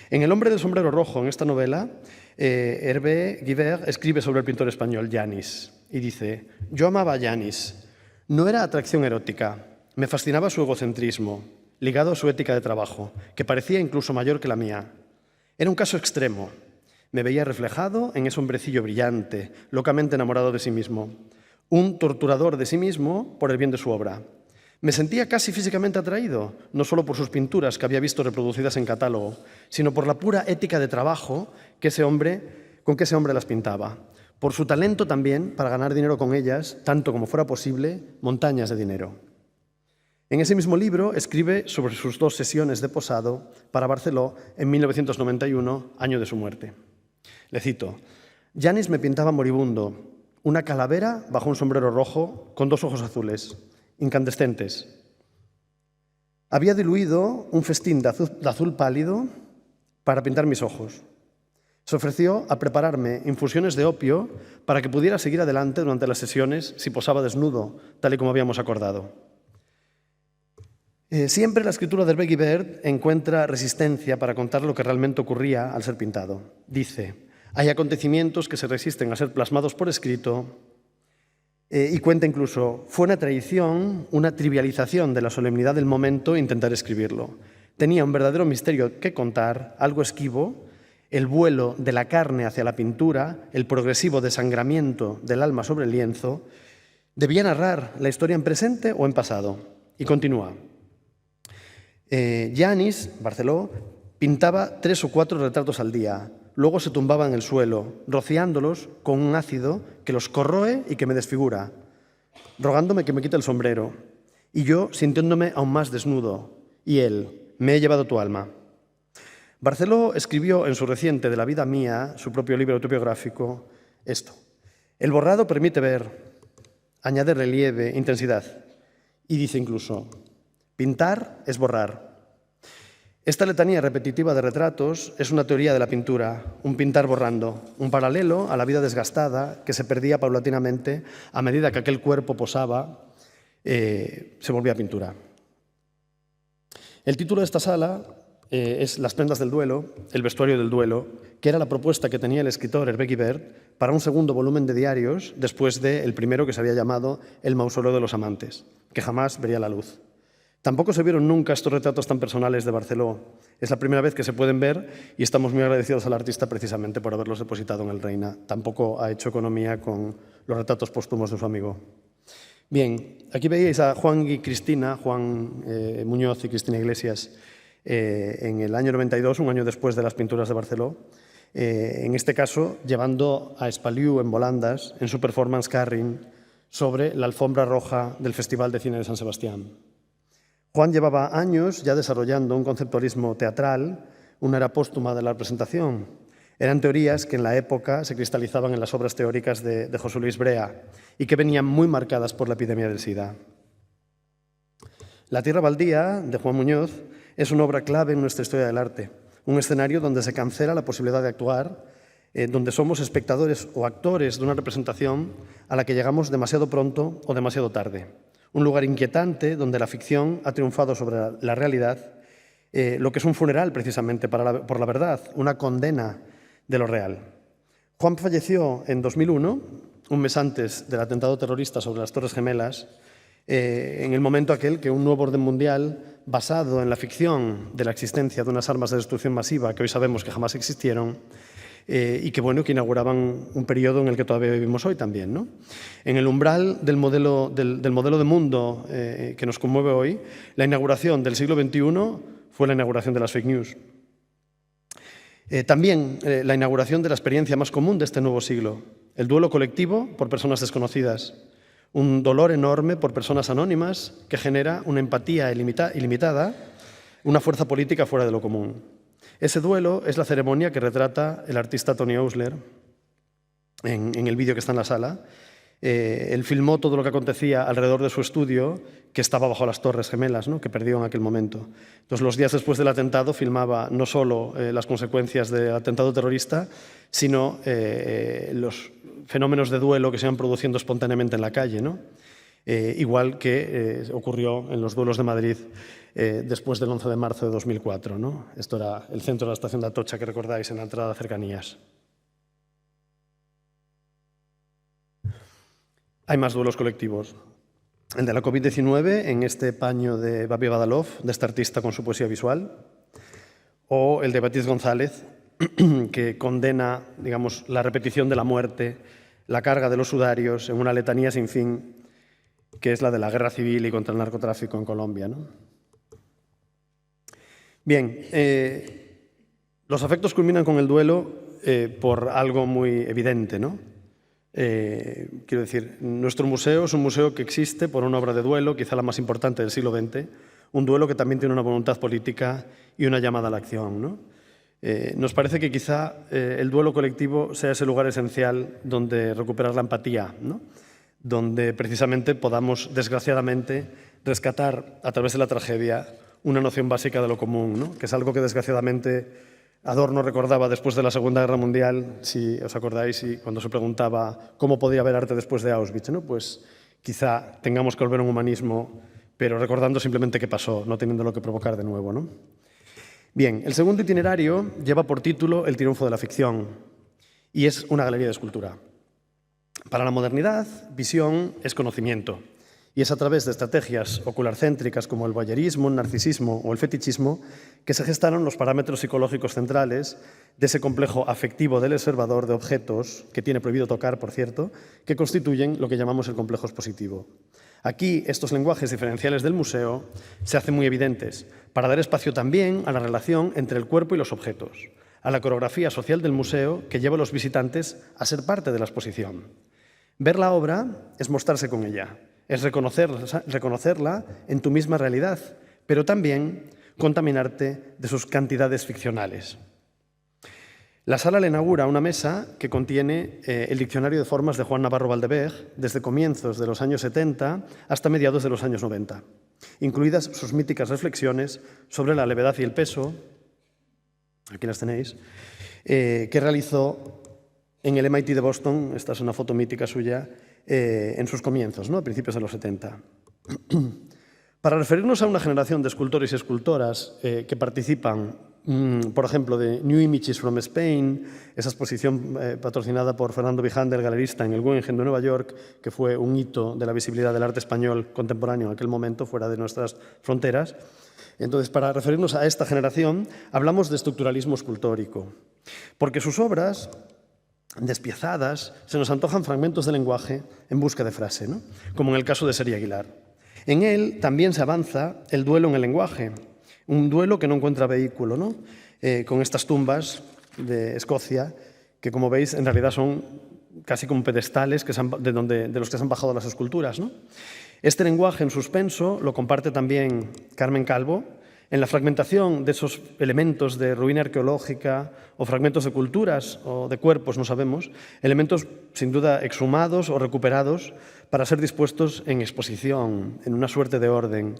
En El hombre del sombrero rojo, en esta novela, Hervé Guibert escribe sobre el pintor español Yanis y dice: yo amaba a Yanis. No era atracción erótica, me fascinaba su egocentrismo, ligado a su ética de trabajo, que parecía incluso mayor que la mía. Era un caso extremo. Me veía reflejado en ese hombrecillo brillante, locamente enamorado de sí mismo, un torturador de sí mismo por el bien de su obra. Me sentía casi físicamente atraído, no solo por sus pinturas que había visto reproducidas en catálogo, sino por la pura ética de trabajo con que ese hombre las pintaba, por su talento también para ganar dinero con ellas, tanto como fuera posible, montañas de dinero. En ese mismo libro escribe sobre sus dos sesiones de posado para Barceló en 1991, año de su muerte. Le cito: Yanis me pintaba moribundo, una calavera bajo un sombrero rojo con dos ojos azules, incandescentes. Había diluido un festín de azul pálido para pintar mis ojos. Se ofreció a prepararme infusiones de opio para que pudiera seguir adelante durante las sesiones si posaba desnudo, tal y como habíamos acordado. Siempre la escritura de Hervé Guibert encuentra resistencia para contar lo que realmente ocurría al ser pintado. Dice: hay acontecimientos que se resisten a ser plasmados por escrito, y cuenta incluso: fue una traición, una trivialización de la solemnidad del momento intentar escribirlo. Tenía un verdadero misterio que contar, algo esquivo, el vuelo de la carne hacia la pintura, el progresivo desangramiento del alma sobre el lienzo. Debía narrar la historia en presente o en pasado. Y continúa: Yanis, Barceló, pintaba 3 o 4 retratos al día. Luego se tumbaba en el suelo, rociándolos con un ácido que los corroe y que me desfigura, rogándome que me quite el sombrero. Y yo sintiéndome aún más desnudo. Y él: me he llevado tu alma. Barceló escribió en su reciente De la vida mía, su propio libro autobiográfico, esto: el borrado permite ver, añade relieve, intensidad. Y dice incluso: pintar es borrar. Esta letanía repetitiva de retratos es una teoría de la pintura, un pintar borrando, un paralelo a la vida desgastada que se perdía paulatinamente a medida que aquel cuerpo posaba, se volvía pintura. El título de esta sala es Las prendas del duelo, el vestuario del duelo, que era la propuesta que tenía el escritor Hervé Guibert para un segundo volumen de diarios después del primero que se había llamado El mausoleo de los amantes, que jamás vería la luz. Tampoco se vieron nunca estos retratos tan personales de Barceló. Es la primera vez que se pueden ver y estamos muy agradecidos al artista precisamente por haberlos depositado en el Reina. Tampoco ha hecho economía con los retratos póstumos de su amigo. Bien, aquí veíais a Juan y Cristina, Juan Muñoz y Cristina Iglesias, en el año 92, un año después de las pinturas de Barceló, en este caso llevando a Espaliu en volandas en su performance Carring sobre la alfombra roja del Festival de Cine de San Sebastián. Juan llevaba años ya desarrollando un conceptualismo teatral, una era póstuma de la representación. Eran teorías que en la época se cristalizaban en las obras teóricas de José Luis Brea y que venían muy marcadas por la epidemia del SIDA. La Tierra Baldía, de Juan Muñoz, es una obra clave en nuestra historia del arte, un escenario donde se cancela la posibilidad de actuar, donde somos espectadores o actores de una representación a la que llegamos demasiado pronto o demasiado tarde. Un lugar inquietante donde la ficción ha triunfado sobre la realidad, lo que es un funeral precisamente por la verdad, una condena de lo real. Juan falleció en 2001, un mes antes del atentado terrorista sobre las Torres Gemelas, en el momento aquel que un nuevo orden mundial basado en la ficción de la existencia de unas armas de destrucción masiva que hoy sabemos que jamás existieron y que inauguraban un periodo en el que todavía vivimos hoy también, ¿no? En el umbral del modelo de mundo que nos conmueve hoy, la inauguración del siglo XXI fue la inauguración de las fake news. También la inauguración de la experiencia más común de este nuevo siglo, el duelo colectivo por personas desconocidas, un dolor enorme por personas anónimas que genera una empatía ilimitada, una fuerza política fuera de lo común. Ese duelo es la ceremonia que retrata el artista Tony Oursler en el vídeo que está en la sala. Él filmó todo lo que acontecía alrededor de su estudio, que estaba bajo las Torres Gemelas, ¿no?, que perdió en aquel momento. Entonces, los días después del atentado filmaba no solo las consecuencias del atentado terrorista, sino los fenómenos de duelo que se iban produciendo espontáneamente en la calle, ¿no? Igual que ocurrió en los duelos de Madrid después del 11 de marzo de 2004, ¿no? Esto era el centro de la estación de Atocha, que recordáis, en la entrada de Cercanías. Hay más duelos colectivos. El de la COVID-19, en este paño de Babi Badalov, de este artista con su poesía visual, o el de Beatriz González, que condena, digamos, la repetición de la muerte, la carga de los sudarios en una letanía sin fin, que es la de la guerra civil y contra el narcotráfico en Colombia, ¿no? Bien, los afectos culminan con el duelo por algo muy evidente, ¿no? Quiero decir, nuestro museo es un museo que existe por una obra de duelo, quizá la más importante del siglo XX, un duelo que también tiene una voluntad política y una llamada a la acción, ¿no? Nos parece que quizá el duelo colectivo sea ese lugar esencial donde recuperar la empatía, ¿no?, donde precisamente podamos, desgraciadamente, rescatar a través de la tragedia una noción básica de lo común, ¿no?, que es algo que desgraciadamente Adorno recordaba después de la Segunda Guerra Mundial, si os acordáis, y cuando se preguntaba cómo podía haber arte después de Auschwitz, ¿no? Pues quizá tengamos que volver a un humanismo, pero recordando simplemente qué pasó, no teniéndolo que provocar de nuevo, ¿no? Bien, el segundo itinerario lleva por título El triunfo de la ficción y es una galería de escultura. Para la modernidad, visión es conocimiento. Y es a través de estrategias ocularcéntricas como el voyerismo, el narcisismo o el fetichismo que se gestaron los parámetros psicológicos centrales de ese complejo afectivo del observador de objetos, que tiene prohibido tocar, por cierto, que constituyen lo que llamamos el complejo expositivo. Aquí, estos lenguajes diferenciales del museo se hacen muy evidentes para dar espacio también a la relación entre el cuerpo y los objetos, a la coreografía social del museo que lleva a los visitantes a ser parte de la exposición. Ver la obra es mostrarse con ella, es reconocerla en tu misma realidad, pero también contaminarte de sus cantidades ficcionales. La sala le inaugura una mesa que contiene el diccionario de formas de Juan Navarro Valdeveg desde comienzos de los años 70 hasta mediados de los años 90, incluidas sus míticas reflexiones sobre la levedad y el peso, aquí las tenéis, que realizó en el MIT de Boston. Esta es una foto mítica suya en sus comienzos, ¿no?, a principios de los 70. Para referirnos a una generación de escultores y escultoras que participan, por ejemplo, de New Images from Spain, esa exposición patrocinada por Fernando Vijander, galerista en el Guggenheim de Nueva York, que fue un hito de la visibilidad del arte español contemporáneo en aquel momento, fuera de nuestras fronteras. Entonces, para referirnos a esta generación, hablamos de estructuralismo escultórico, porque sus obras, despiezadas, se nos antojan fragmentos de lenguaje en busca de frase, ¿no?, como en el caso de Seri Aguilar. En él también se avanza el duelo en el lenguaje, un duelo que no encuentra vehículo, ¿no?, con estas tumbas de Escocia, que, como veis, en realidad son casi como pedestales de los que se han bajado las esculturas, ¿no? Este lenguaje en suspenso lo comparte también Carmen Calvo en la fragmentación de esos elementos de ruina arqueológica o fragmentos de culturas o de cuerpos, no sabemos, elementos sin duda exhumados o recuperados para ser dispuestos en exposición, en una suerte de orden,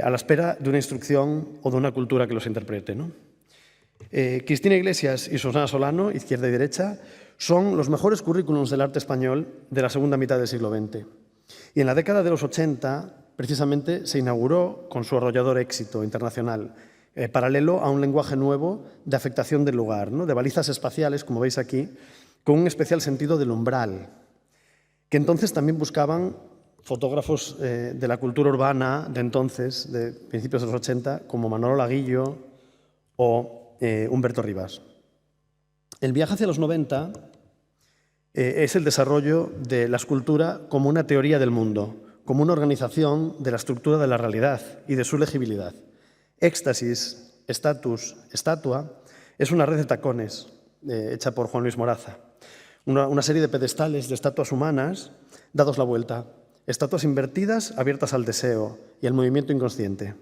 a la espera de una instrucción o de una cultura que los interprete, ¿no? Cristina Iglesias y Susana Solano, izquierda y derecha, son los mejores currículums del arte español de la segunda mitad del siglo XX. Y en la década de los 80, precisamente, se inauguró con su arrollador éxito internacional, paralelo a un lenguaje nuevo de afectación del lugar, ¿no?, de balizas espaciales, como veis aquí, con un especial sentido del umbral, que entonces también buscaban fotógrafos de la cultura urbana de entonces, de principios de los 80, como Manolo Laguillo o Humberto Rivas. El viaje hacia los 90 es el desarrollo de la escultura como una teoría del mundo, como una organización de la estructura de la realidad y de su legibilidad. Éxtasis, estatus, estatua, es una red de tacones hecha por Juan Luis Moraza. Una serie de pedestales de estatuas humanas dados la vuelta, estatuas invertidas abiertas al deseo y al movimiento inconsciente.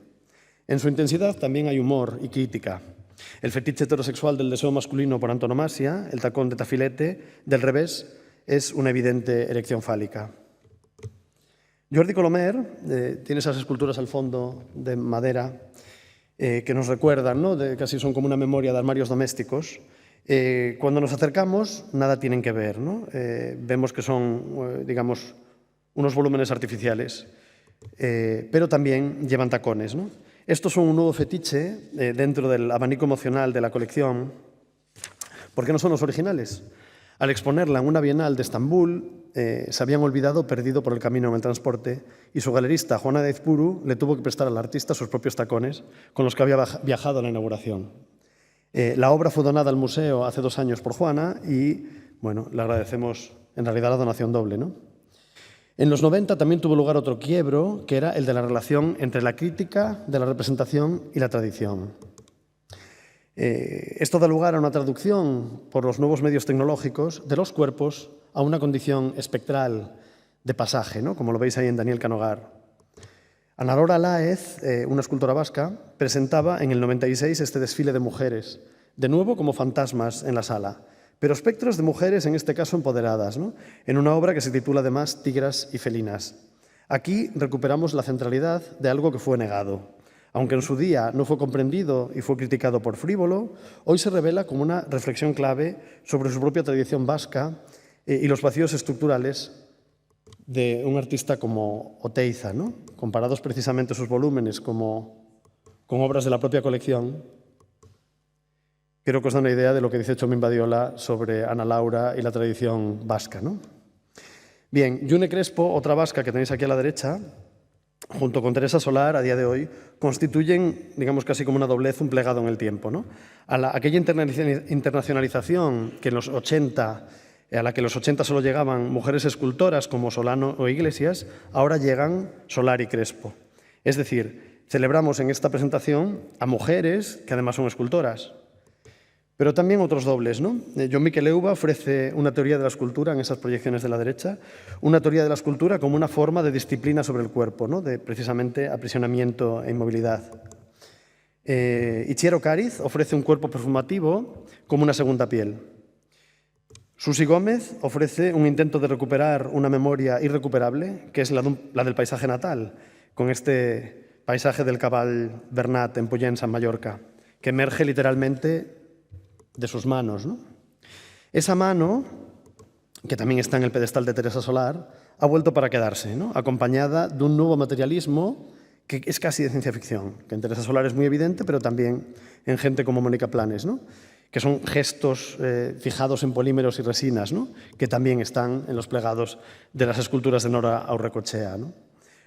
En su intensidad también hay humor y crítica. El fetiche heterosexual del deseo masculino por antonomasia, el tacón de tafilete, del revés, es una evidente erección fálica. Jordi Colomer tiene esas esculturas al fondo de madera que nos recuerdan, ¿no?, casi son como una memoria de armarios domésticos. Cuando nos acercamos, nada tienen que ver, ¿no? Vemos que son, digamos, unos volúmenes artificiales, pero también llevan tacones, ¿no? Estos son un nuevo fetiche dentro del abanico emocional de la colección, porque no son los originales. Al exponerla en una bienal de Estambul, se habían olvidado, perdido por el camino en el transporte, y su galerista, Juana de Aizpuru, le tuvo que prestar al artista sus propios tacones con los que había viajado a la inauguración. La obra fue donada al museo hace 2 años por Juana y, bueno, le agradecemos en realidad la donación doble, ¿no? En los 90 también tuvo lugar otro quiebro, que era el de la relación entre la crítica de la representación y la tradición. Esto da lugar a una traducción por los nuevos medios tecnológicos de los cuerpos a una condición espectral de pasaje, ¿no?, como lo veis ahí en Daniel Canogar. Ana Laura Láez, una escultora vasca, presentaba en el 96 este desfile de mujeres, de nuevo como fantasmas en la sala, pero espectros de mujeres, en este caso empoderadas, ¿no?, en una obra que se titula además Tigras y felinas. Aquí recuperamos la centralidad de algo que fue negado. Aunque en su día no fue comprendido y fue criticado por frívolo, hoy se revela como una reflexión clave sobre su propia tradición vasca y los vacíos estructurales de un artista como Oteiza, ¿no?, comparados precisamente sus volúmenes con obras de la propia colección. Creo que os da una idea de lo que dice Txomin Badiola sobre Ana Laura y la tradición vasca, ¿no? Bien, June Crespo, otra vasca que tenéis aquí a la derecha, junto con Teresa Solar, a día de hoy, constituyen, digamos, casi como una doblez, un plegado en el tiempo, ¿no? Aquella internacionalización que en los 80, a la que en los 80 solo llegaban mujeres escultoras como Solano o Iglesias, ahora llegan Solar y Crespo. Es decir, celebramos en esta presentación a mujeres que además son escultoras. Pero también otros dobles, ¿no? Jon Miquel Euba ofrece una teoría de la escultura en esas proyecciones de la derecha, una teoría de la escultura como una forma de disciplina sobre el cuerpo, ¿no?, de precisamente aprisionamiento e inmovilidad. Itziar Ocariz ofrece un cuerpo perfumativo como una segunda piel. Susi Gómez ofrece un intento de recuperar una memoria irrecuperable, que es la del paisaje natal, con este paisaje del Cabal Bernat en Pollença, en Mallorca, que emerge literalmente de sus manos, ¿no? Esa mano, que también está en el pedestal de Teresa Solar, ha vuelto para quedarse, ¿no? Acompañada de un nuevo materialismo que es casi de ciencia ficción, que en Teresa Solar es muy evidente, pero también en gente como Mónica Planes, ¿no? Que son gestos fijados en polímeros y resinas, ¿no? Que también están en los plegados de las esculturas de Nora Aurrecochea, ¿no?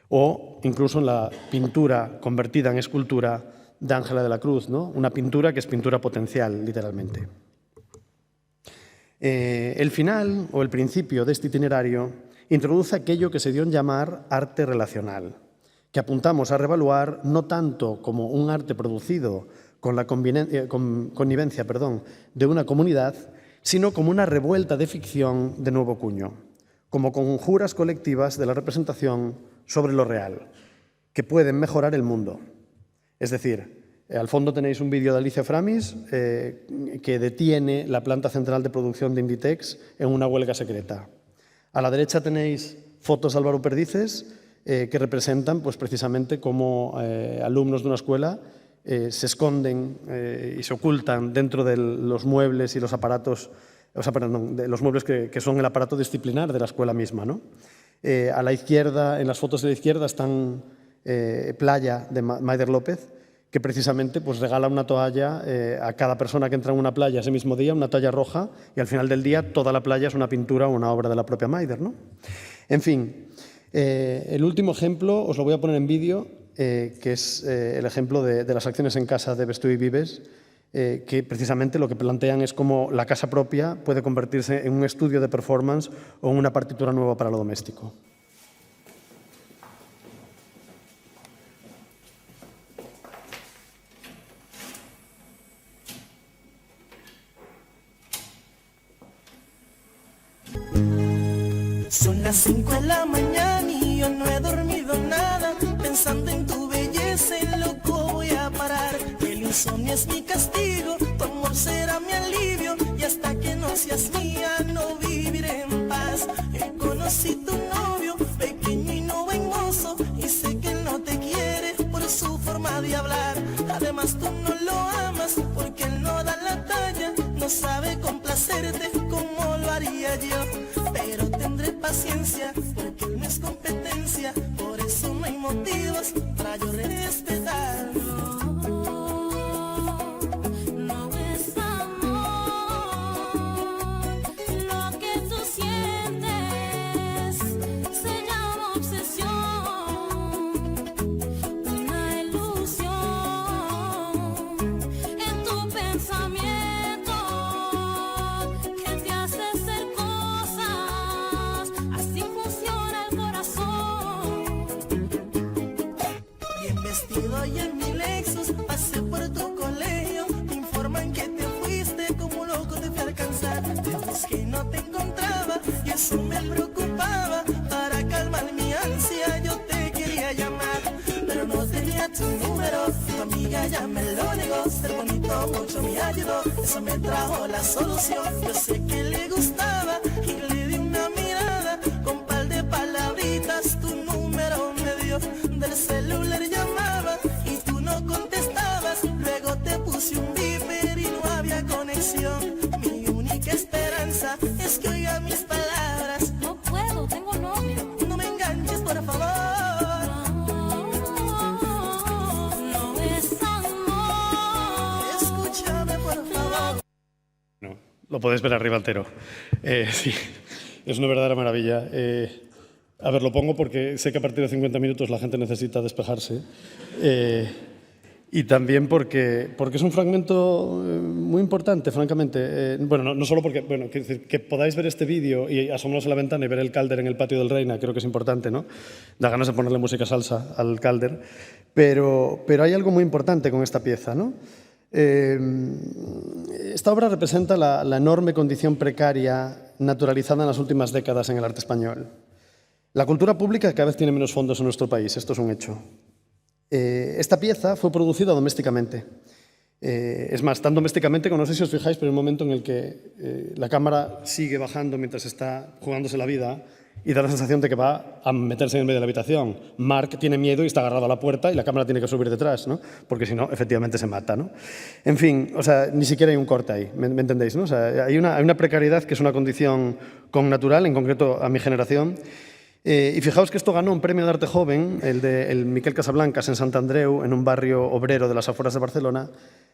O incluso en la pintura convertida en escultura de Ángela de la Cruz, ¿no? Una pintura que es pintura potencial, literalmente. El final, o el principio de este itinerario, introduce aquello que se dio en llamar arte relacional, que apuntamos a revaluar no tanto como un arte producido con la connivencia de una comunidad, sino como una revuelta de ficción de nuevo cuño, como conjuras colectivas de la representación sobre lo real, que pueden mejorar el mundo. Es decir, al fondo tenéis un vídeo de Alicia Framis que detiene la planta central de producción de Inditex en una huelga secreta. A la derecha tenéis fotos de Álvaro Perdices que representan pues, precisamente cómo alumnos de una escuela se esconden y se ocultan dentro de los muebles y los aparatos, de los muebles que son el aparato disciplinar de la escuela misma, ¿no? A la izquierda, en las fotos de la izquierda, están Playa de Maider López, que precisamente pues, regala una toalla a cada persona que entra en una playa ese mismo día, una toalla roja, y al final del día toda la playa es una pintura o una obra de la propia Maider, ¿no? En fin, el último ejemplo os lo voy a poner en vídeo, que es el ejemplo de las acciones en casa de Bestuy Vives, que precisamente lo que plantean es cómo la casa propia puede convertirse en un estudio de performance o en una partitura nueva para lo doméstico. Son las 5 de la mañana y yo no he dormido nada, pensando en tu belleza, en loco voy a parar. El insomnio es mi castigo, tu amor será mi alivio, y hasta que no seas mía no viviré en paz. Conocí tu novio, pequeño y no buen mozo, y sé que él no te quiere por su forma de hablar. Además tú no lo amas porque él no da la talla, no sabe complacerte como lo haría yo. Pero tendré paciencia porque él no es competencia, por eso no hay motivos para yo respetarlo. No es amor, lo que tú sientes se llama obsesión, una ilusión en tu pensamiento que te hace ser cosas, así funciona el corazón. Bien vestido y en mi Lexus pasé por tu colegio, me informan que te fuiste, como loco te fui a alcanzar. Te busqué y no te encontraba y eso me preocupaba. Para calmar mi ansia yo te quería llamar, pero no tenía tu número, tu amiga ya me lo negó. Ser bonito mucho me ayudó, eso me trajo la solución. Yo sé que le gustaba y le di una mirada, con par de palabritas tu número me dio. Del celular llamaba y tú no contestabas, luego te puse un beeper y no había conexión. Mi única esperanza es que oiga mis palabras. No puedo, tengo novio. No me enganches, por favor. No es amor. Escúchame, por favor. No, lo podéis ver arriba entero. Sí, es una verdadera maravilla. A ver, lo pongo porque sé que a partir de 50 minutos la gente necesita despejarse. Y también porque es un fragmento muy importante, francamente. Bueno, no solo porque, bueno, quiero decir, que podáis ver este vídeo y asomaros a la ventana y ver el Calder en el patio del Reina, creo que es importante, ¿no? Da ganas de ponerle música salsa al Calder. Pero hay algo muy importante con esta pieza, ¿no? Esta obra representa la enorme condición precaria naturalizada en las últimas décadas en el arte español. La cultura pública cada vez tiene menos fondos en nuestro país, esto es un hecho. Esta pieza fue producida domésticamente. Es más, tan domésticamente que no sé si os fijáis, pero hay un momento en el que la cámara sigue bajando mientras está jugándose la vida y da la sensación de que va a meterse en el medio de la habitación. Mark tiene miedo y está agarrado a la puerta y la cámara tiene que subir detrás, ¿no? Porque si no, efectivamente se mata, ¿no? En fin, o sea, ni siquiera hay un corte ahí, ¿me entendéis? ¿No? O sea, hay una precariedad que es una condición connatural, en concreto a mi generación. Y fijaos que esto ganó un premio de arte joven, el Miquel Casablancas en Sant Andreu, en un barrio obrero de las afueras de Barcelona.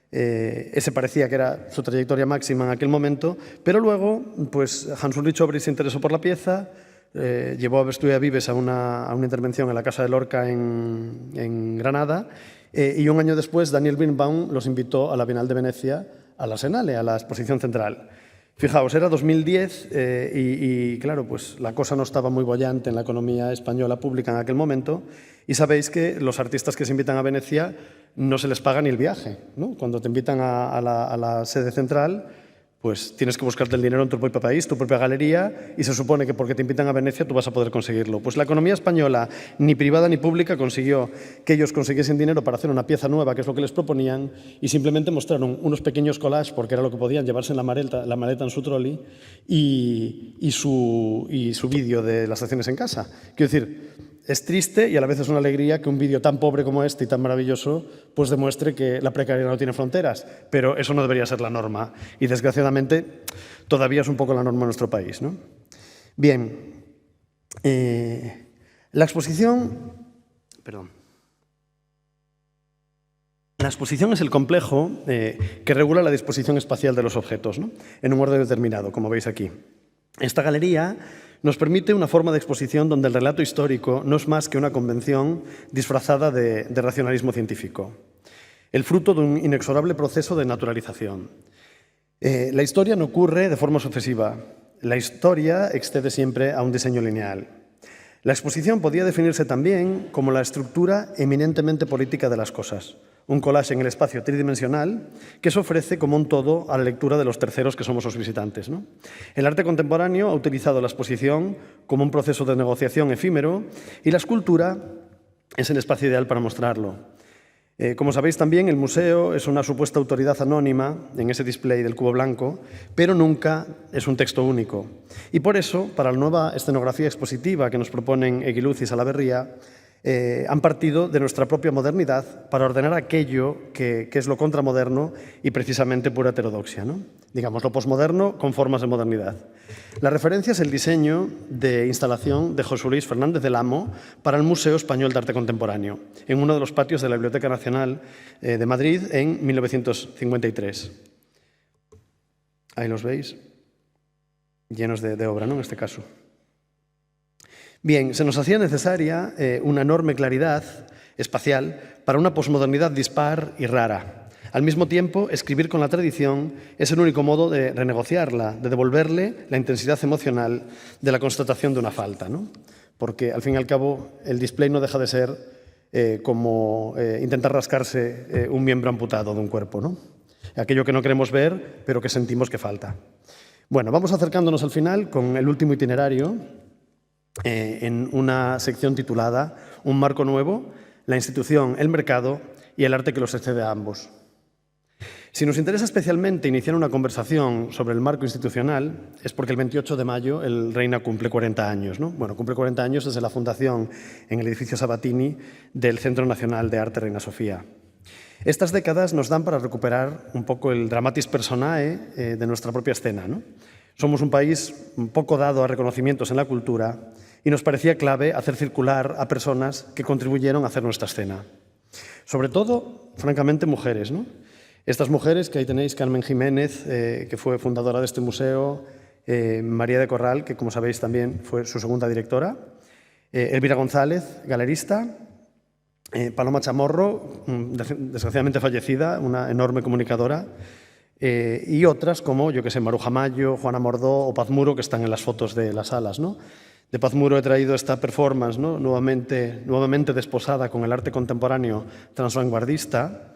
Ese parecía que era su trayectoria máxima en aquel momento, pero luego pues, Hans Ulrich Obrist se interesó por la pieza, llevó a Bestuya Vives a una intervención en la Casa de Lorca en Granada, y un año después Daniel Birnbaum los invitó a la Bienal de Venecia, a la Arsenale, a la exposición central. Fijaos, era 2010 y claro, pues la cosa no estaba muy bollante en la economía española pública en aquel momento, y sabéis que los artistas que se invitan a Venecia no se les paga ni el viaje, ¿no? Cuando te invitan a la sede central, pues tienes que buscarte el dinero en tu propio país, tu propia galería, y se supone que porque te invitan a Venecia tú vas a poder conseguirlo. Pues la economía española, ni privada ni pública, consiguió que ellos consiguiesen dinero para hacer una pieza nueva, que es lo que les proponían, y simplemente mostraron unos pequeños collages, porque era lo que podían llevarse en la maleta en su trolley, y su vídeo de las acciones en casa. Quiero decir, es triste y a la vez es una alegría que un vídeo tan pobre como este y tan maravilloso pues demuestre que la precariedad no tiene fronteras, pero eso no debería ser la norma y desgraciadamente todavía es un poco la norma en nuestro país, ¿no? Bien, la exposición es el complejo que regula la disposición espacial de los objetos, ¿no? En un orden determinado, como veis aquí. Esta galería nos permite una forma de exposición donde el relato histórico no es más que una convención disfrazada de racionalismo científico, el fruto de un inexorable proceso de naturalización. La historia no ocurre de forma sucesiva. La historia excede siempre a un diseño lineal. La exposición podía definirse también como la estructura eminentemente política de las cosas, un collage en el espacio tridimensional que se ofrece como un todo a la lectura de los terceros que somos los visitantes, ¿no? El arte contemporáneo ha utilizado la exposición como un proceso de negociación efímero y la escultura es el espacio ideal para mostrarlo. Como sabéis también, el museo es una supuesta autoridad anónima en ese display del cubo blanco, pero nunca es un texto único. Y por eso, para la nueva escenografía expositiva que nos proponen Eguiluz y Salaverría, han partido de nuestra propia modernidad para ordenar aquello que es lo contramoderno y precisamente pura heterodoxia, ¿no? Digamos, lo posmoderno con formas de modernidad. La referencia es el diseño de instalación de José Luis Fernández del Amo para el Museo Español de Arte Contemporáneo, en uno de los patios de la Biblioteca Nacional de Madrid en 1953. Ahí los veis, llenos de obra, ¿no? En este caso. Bien, se nos hacía necesaria una enorme claridad espacial para una posmodernidad dispar y rara. Al mismo tiempo, escribir con la tradición es el único modo de renegociarla, de devolverle la intensidad emocional de la constatación de una falta, ¿no? Porque, al fin y al cabo, el display no deja de ser como intentar rascarse un miembro amputado de un cuerpo, ¿no? Aquello que no queremos ver, pero que sentimos que falta. Bueno, vamos acercándonos al final con el último itinerario, en una sección titulada Un marco nuevo, la institución, el mercado y el arte que los excede a ambos. Si nos interesa especialmente iniciar una conversación sobre el marco institucional, es porque el 28 de mayo el Reina cumple 40 años, ¿no? Bueno, cumple 40 años desde la fundación en el edificio Sabatini del Centro Nacional de Arte Reina Sofía. Estas décadas nos dan para recuperar un poco el dramatis personae de nuestra propia escena, ¿no? Somos un país un poco dado a reconocimientos en la cultura y nos parecía clave hacer circular a personas que contribuyeron a hacer nuestra escena. Sobre todo, francamente, mujeres, ¿no? Estas mujeres que ahí tenéis, Carmen Jiménez, que fue fundadora de este museo, María de Corral, que como sabéis también fue su segunda directora, Elvira González, galerista, Paloma Chamorro, desgraciadamente fallecida, una enorme comunicadora, y otras como, yo que sé, Maruja Mayo, Juana Mordó o Paz Muro, que están en las fotos de las salas, ¿no? De Paz Muro he traído esta performance, ¿no? nuevamente desposada con el arte contemporáneo transvanguardista,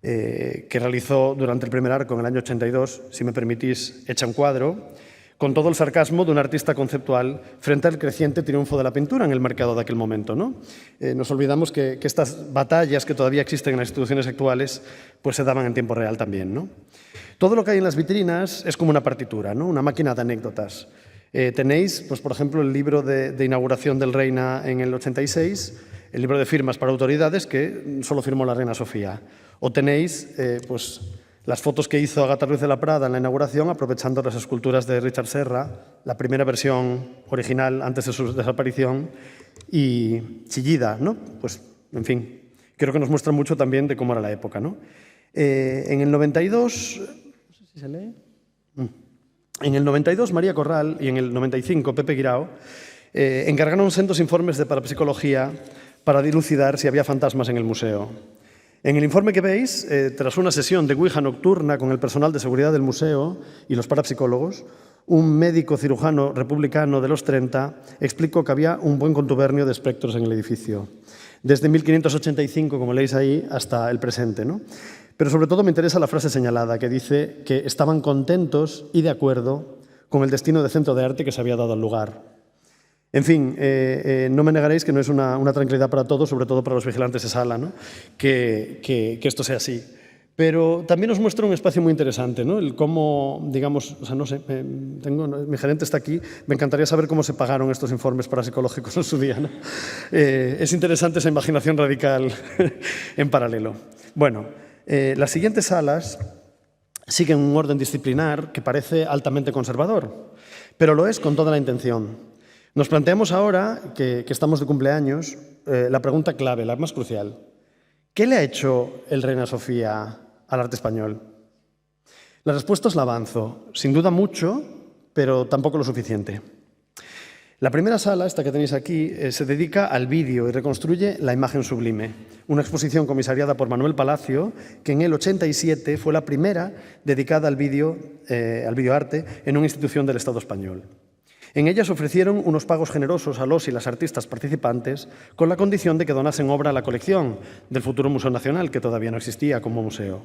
que realizó durante el primer arco en el año 82, si me permitís, hecha un cuadro, con todo el sarcasmo de un artista conceptual frente al creciente triunfo de la pintura en el mercado de aquel momento, ¿no? Nos olvidamos que estas batallas que todavía existen en las instituciones actuales pues se daban en tiempo real también, ¿no? Todo lo que hay en las vitrinas es como una partitura, ¿no? Una máquina de anécdotas. Tenéis, pues, por ejemplo, el libro de inauguración del Reina en el 86, el libro de firmas para autoridades que solo firmó la reina Sofía. O tenéis pues, las fotos que hizo Agatha Ruiz de la Prada en la inauguración, aprovechando las esculturas de Richard Serra, la primera versión original antes de su desaparición, y Chillida, ¿no? Pues, en fin, creo que nos muestra mucho también de cómo era la época, ¿no? En el 92, no sé si se lee. En el 92, María Corral, y en el 95, Pepe Guirao, encargaron sendos informes de parapsicología para dilucidar si había fantasmas en el museo. En el informe que veis, tras una sesión de ouija nocturna con el personal de seguridad del museo y los parapsicólogos, un médico cirujano republicano de los 30 explicó que había un buen contubernio de espectros en el edificio, desde 1585, como leéis ahí, hasta el presente, ¿no? Pero sobre todo me interesa la frase señalada, que dice que estaban contentos y de acuerdo con el destino de centro de arte que se había dado al lugar. En fin, no me negaréis que no es una tranquilidad para todos, sobre todo para los vigilantes de sala, ¿no? que esto sea así. Pero también nos muestra un espacio muy interesante, ¿no? El cómo, digamos, o sea, no sé, mi gerente está aquí, me encantaría saber cómo se pagaron estos informes parapsicológicos en su día, ¿no? Es interesante esa imaginación radical en paralelo. Bueno, las siguientes salas siguen un orden disciplinar que parece altamente conservador, pero lo es con toda la intención. Nos planteamos ahora, que estamos de cumpleaños, la pregunta clave, la más crucial. ¿Qué le ha hecho el Reina Sofía al arte español? La respuesta os la avanzo. Sin duda mucho, pero tampoco lo suficiente. La primera sala, esta que tenéis aquí, se dedica al vídeo y reconstruye la imagen sublime. Una exposición comisariada por Manuel Palacio, que en el 87 fue la primera dedicada al videoarte en una institución del Estado español. En ella se ofrecieron unos pagos generosos a los y las artistas participantes con la condición de que donasen obra a la colección del futuro Museo Nacional, que todavía no existía como museo.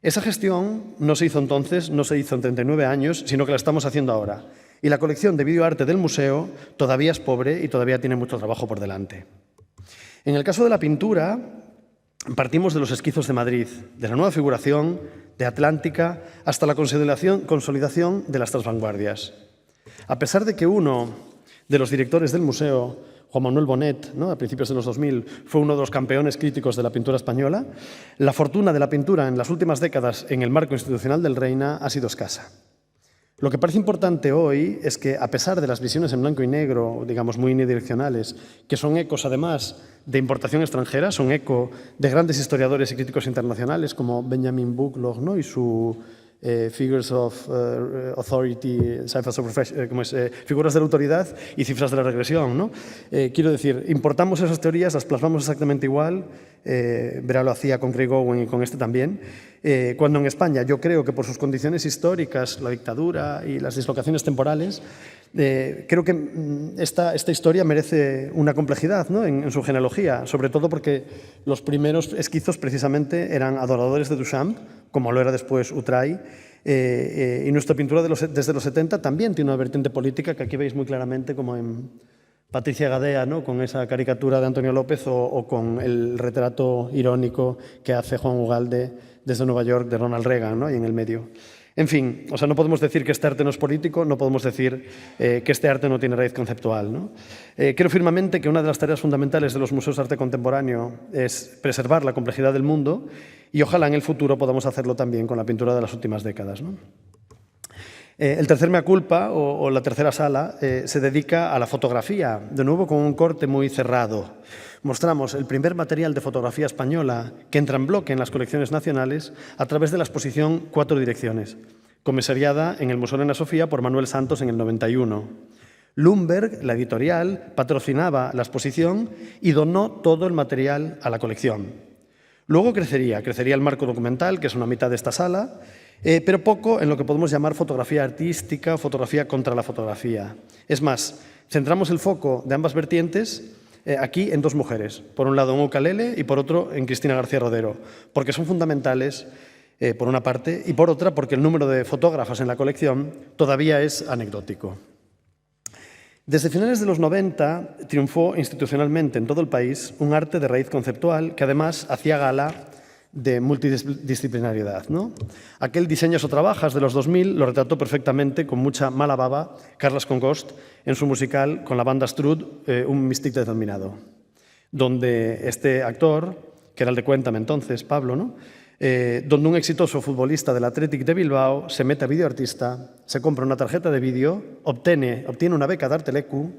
Esa gestión no se hizo entonces, no se hizo en 39 años, sino que la estamos haciendo ahora. Y la colección de videoarte del museo todavía es pobre y todavía tiene mucho trabajo por delante. En el caso de la pintura, partimos de los esquizos de Madrid, de la nueva figuración, de Atlántica, hasta la consolidación de las transvanguardias. A pesar de que uno de los directores del museo, Juan Manuel Bonet, ¿no? A principios de los 2000, fue uno de los campeones críticos de la pintura española, la fortuna de la pintura en las últimas décadas en el marco institucional del Reina ha sido escasa. Lo que parece importante hoy es que, a pesar de las visiones en blanco y negro, digamos muy unidireccionales, que son ecos además de importación extranjera, son eco de grandes historiadores y críticos internacionales como Benjamin Buchloh, ¿no? Y su Figures of Authority, figuras de la autoridad y cifras de la regresión, ¿no? Quiero decir, importamos esas teorías, las plasmamos exactamente igual, Vera lo hacía con Craig Owen y con este también, cuando en España yo creo que por sus condiciones históricas, la dictadura y las dislocaciones temporales, creo que esta historia merece una complejidad, ¿no? en su genealogía, sobre todo porque los primeros esquizos precisamente eran adoradores de Duchamp, como lo era después Utray, y nuestra pintura desde los 70 también tiene una vertiente política que aquí veis muy claramente, como en Patricia Gadea, ¿no? Con esa caricatura de Antonio López o con el retrato irónico que hace Juan Ugalde desde Nueva York de Ronald Reagan, ¿no? Ahí en el medio. En fin, o sea, no podemos decir que este arte no es político, no podemos decir que este arte no tiene raíz conceptual, ¿no? Creo firmemente que una de las tareas fundamentales de los museos de arte contemporáneo es preservar la complejidad del mundo y ojalá en el futuro podamos hacerlo también con la pintura de las últimas décadas, ¿no? El tercer mea culpa, o la tercera sala, se dedica a la fotografía, de nuevo con un corte muy cerrado. Mostramos el primer material de fotografía española que entra en bloque en las colecciones nacionales a través de la exposición Cuatro Direcciones, comisariada en el Museo Reina Sofía por Manuel Santos en el 91. Lumberg, la editorial, patrocinaba la exposición y donó todo el material a la colección. Luego crecería el marco documental, que es una mitad de esta sala, pero poco en lo que podemos llamar fotografía artística, fotografía contra la fotografía. Es más, centramos el foco de ambas vertientes aquí en dos mujeres, por un lado en Ucalele y por otro en Cristina García Rodero, porque son fundamentales por una parte, y por otra porque el número de fotógrafas en la colección todavía es anecdótico. Desde finales de los 90 triunfó institucionalmente en todo el país un arte de raíz conceptual que además hacía gala de multidisciplinariedad, ¿no? Aquel Diseñas o trabajas de los 2000 lo retrató perfectamente, con mucha mala baba, Carles Congost en su musical con la banda Strud, Un místic determinado, donde este actor, que era el de Cuéntame entonces, Pablo, ¿no? Donde un exitoso futbolista del Athletic de Bilbao se mete a videoartista, se compra una tarjeta de vídeo, obtiene una beca de Artelecu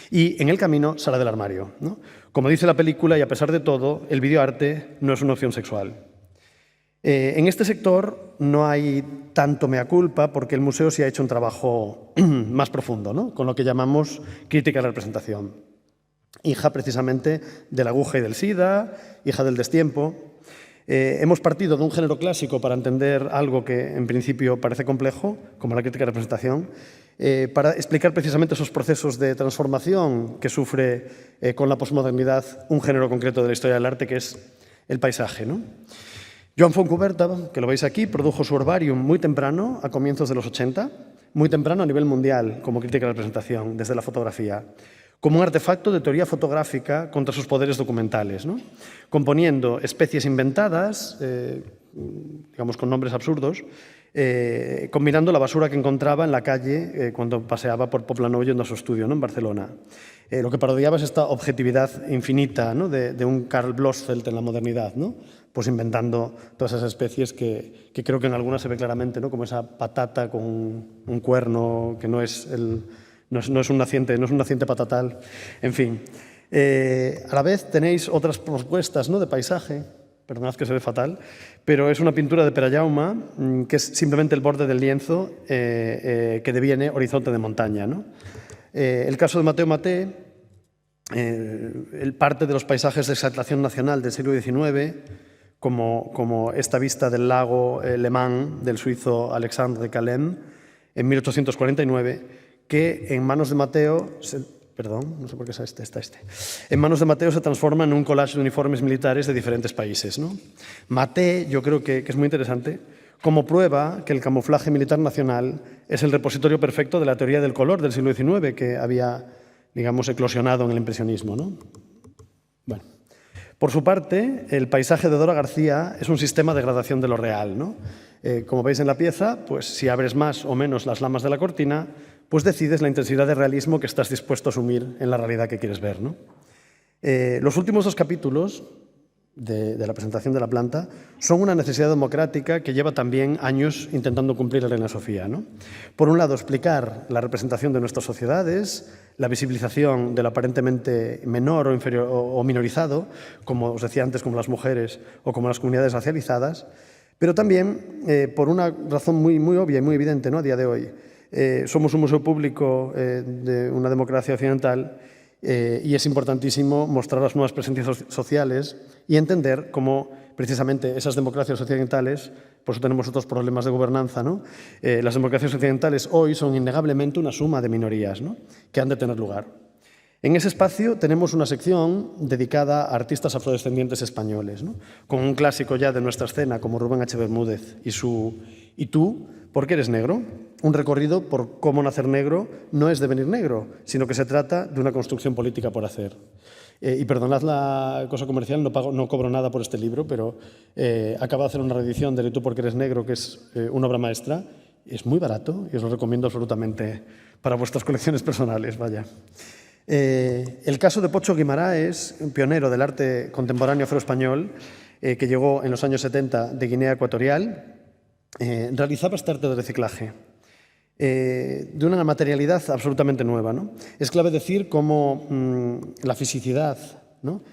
y en el camino sale del armario, ¿no? Como dice la película, y a pesar de todo, el videoarte no es una opción sexual. En este sector no hay tanto mea culpa porque el museo sí ha hecho un trabajo más profundo, ¿no? Con lo que llamamos crítica de la representación. Hija precisamente de la aguja y del SIDA, hija del destiempo. Hemos partido de un género clásico para entender algo que en principio parece complejo, como la crítica de representación, para explicar precisamente esos procesos de transformación que sufre con la posmodernidad un género concreto de la historia del arte, que es el paisaje, ¿no? Joan Fontcuberta, que lo veis aquí, produjo su Herbarium muy temprano, a comienzos de los 80, muy temprano a nivel mundial, como crítica de representación, desde la fotografía, como un artefacto de teoría fotográfica contra sus poderes documentales, ¿no? Componiendo especies inventadas, digamos con nombres absurdos, combinando la basura que encontraba en la calle cuando paseaba por Poblenou yendo a su estudio, ¿no? En Barcelona. Lo que parodiaba es esta objetividad infinita, ¿no? de un Karl Blossfeld en la modernidad, ¿no? Pues inventando todas esas especies que creo que en algunas se ve claramente, ¿no? Como esa patata con un cuerno que no es un naciente patatal, en fin. A la vez tenéis otras propuestas, ¿no? De paisaje, perdonad que se ve fatal, pero es una pintura de Pere-Jaume, que es simplemente el borde del lienzo que deviene horizonte de montaña, ¿no? El caso de Mateo Maté, el parte de los paisajes de exaltación nacional del siglo XIX, como esta vista del lago Le Mans del suizo Alexandre Calem en 1849, que en manos de Mateo, no sé por qué está este. En manos de Mateo se transforma en un collage de uniformes militares de diferentes países, ¿no? Maté, yo creo que es muy interesante, como prueba que el camuflaje militar nacional es el repositorio perfecto de la teoría del color del siglo XIX, que había, digamos, eclosionado en el impresionismo, ¿no? Bueno. Por su parte, el paisaje de Dora García es un sistema de gradación de lo real, ¿no? Como veis en la pieza, pues si abres más o menos las lamas de la cortina, pues decides la intensidad de realismo que estás dispuesto a asumir en la realidad que quieres ver, ¿no? Los últimos 2 capítulos de la presentación de la planta son una necesidad democrática que lleva también años intentando cumplir Elena Sofía, ¿no? Por un lado, explicar la representación de nuestras sociedades, la visibilización del aparentemente menor o inferior o minorizado, como os decía antes, como las mujeres o como las comunidades racializadas, pero también por una razón muy obvia y muy evidente, ¿no? A día de hoy. Somos un museo público de una democracia occidental y es importantísimo mostrar las nuevas presencias sociales y entender cómo precisamente esas democracias occidentales, por eso tenemos otros problemas de gobernanza, ¿no? Las democracias occidentales hoy son innegablemente una suma de minorías, ¿no? Que han de tener lugar. En ese espacio tenemos una sección dedicada a artistas afrodescendientes españoles, ¿no? Con un clásico ya de nuestra escena como Rubén H. Bermúdez y tú, ¿por qué eres negro? Un recorrido por cómo nacer negro no es devenir negro, sino que se trata de una construcción política por hacer. Y perdonad la cosa comercial, no cobro nada por este libro, pero acabo de hacer una reedición de Tú porque eres negro, que es una obra maestra. Es muy barato y os lo recomiendo absolutamente para vuestras colecciones personales, vaya. El caso de Pocho Guimaraes, un pionero del arte contemporáneo afroespañol, que llegó en los años 70 de Guinea Ecuatorial, realizaba este arte de reciclaje de una materialidad absolutamente nueva, ¿no? Es clave decir cómo la fisicidad, ¿no?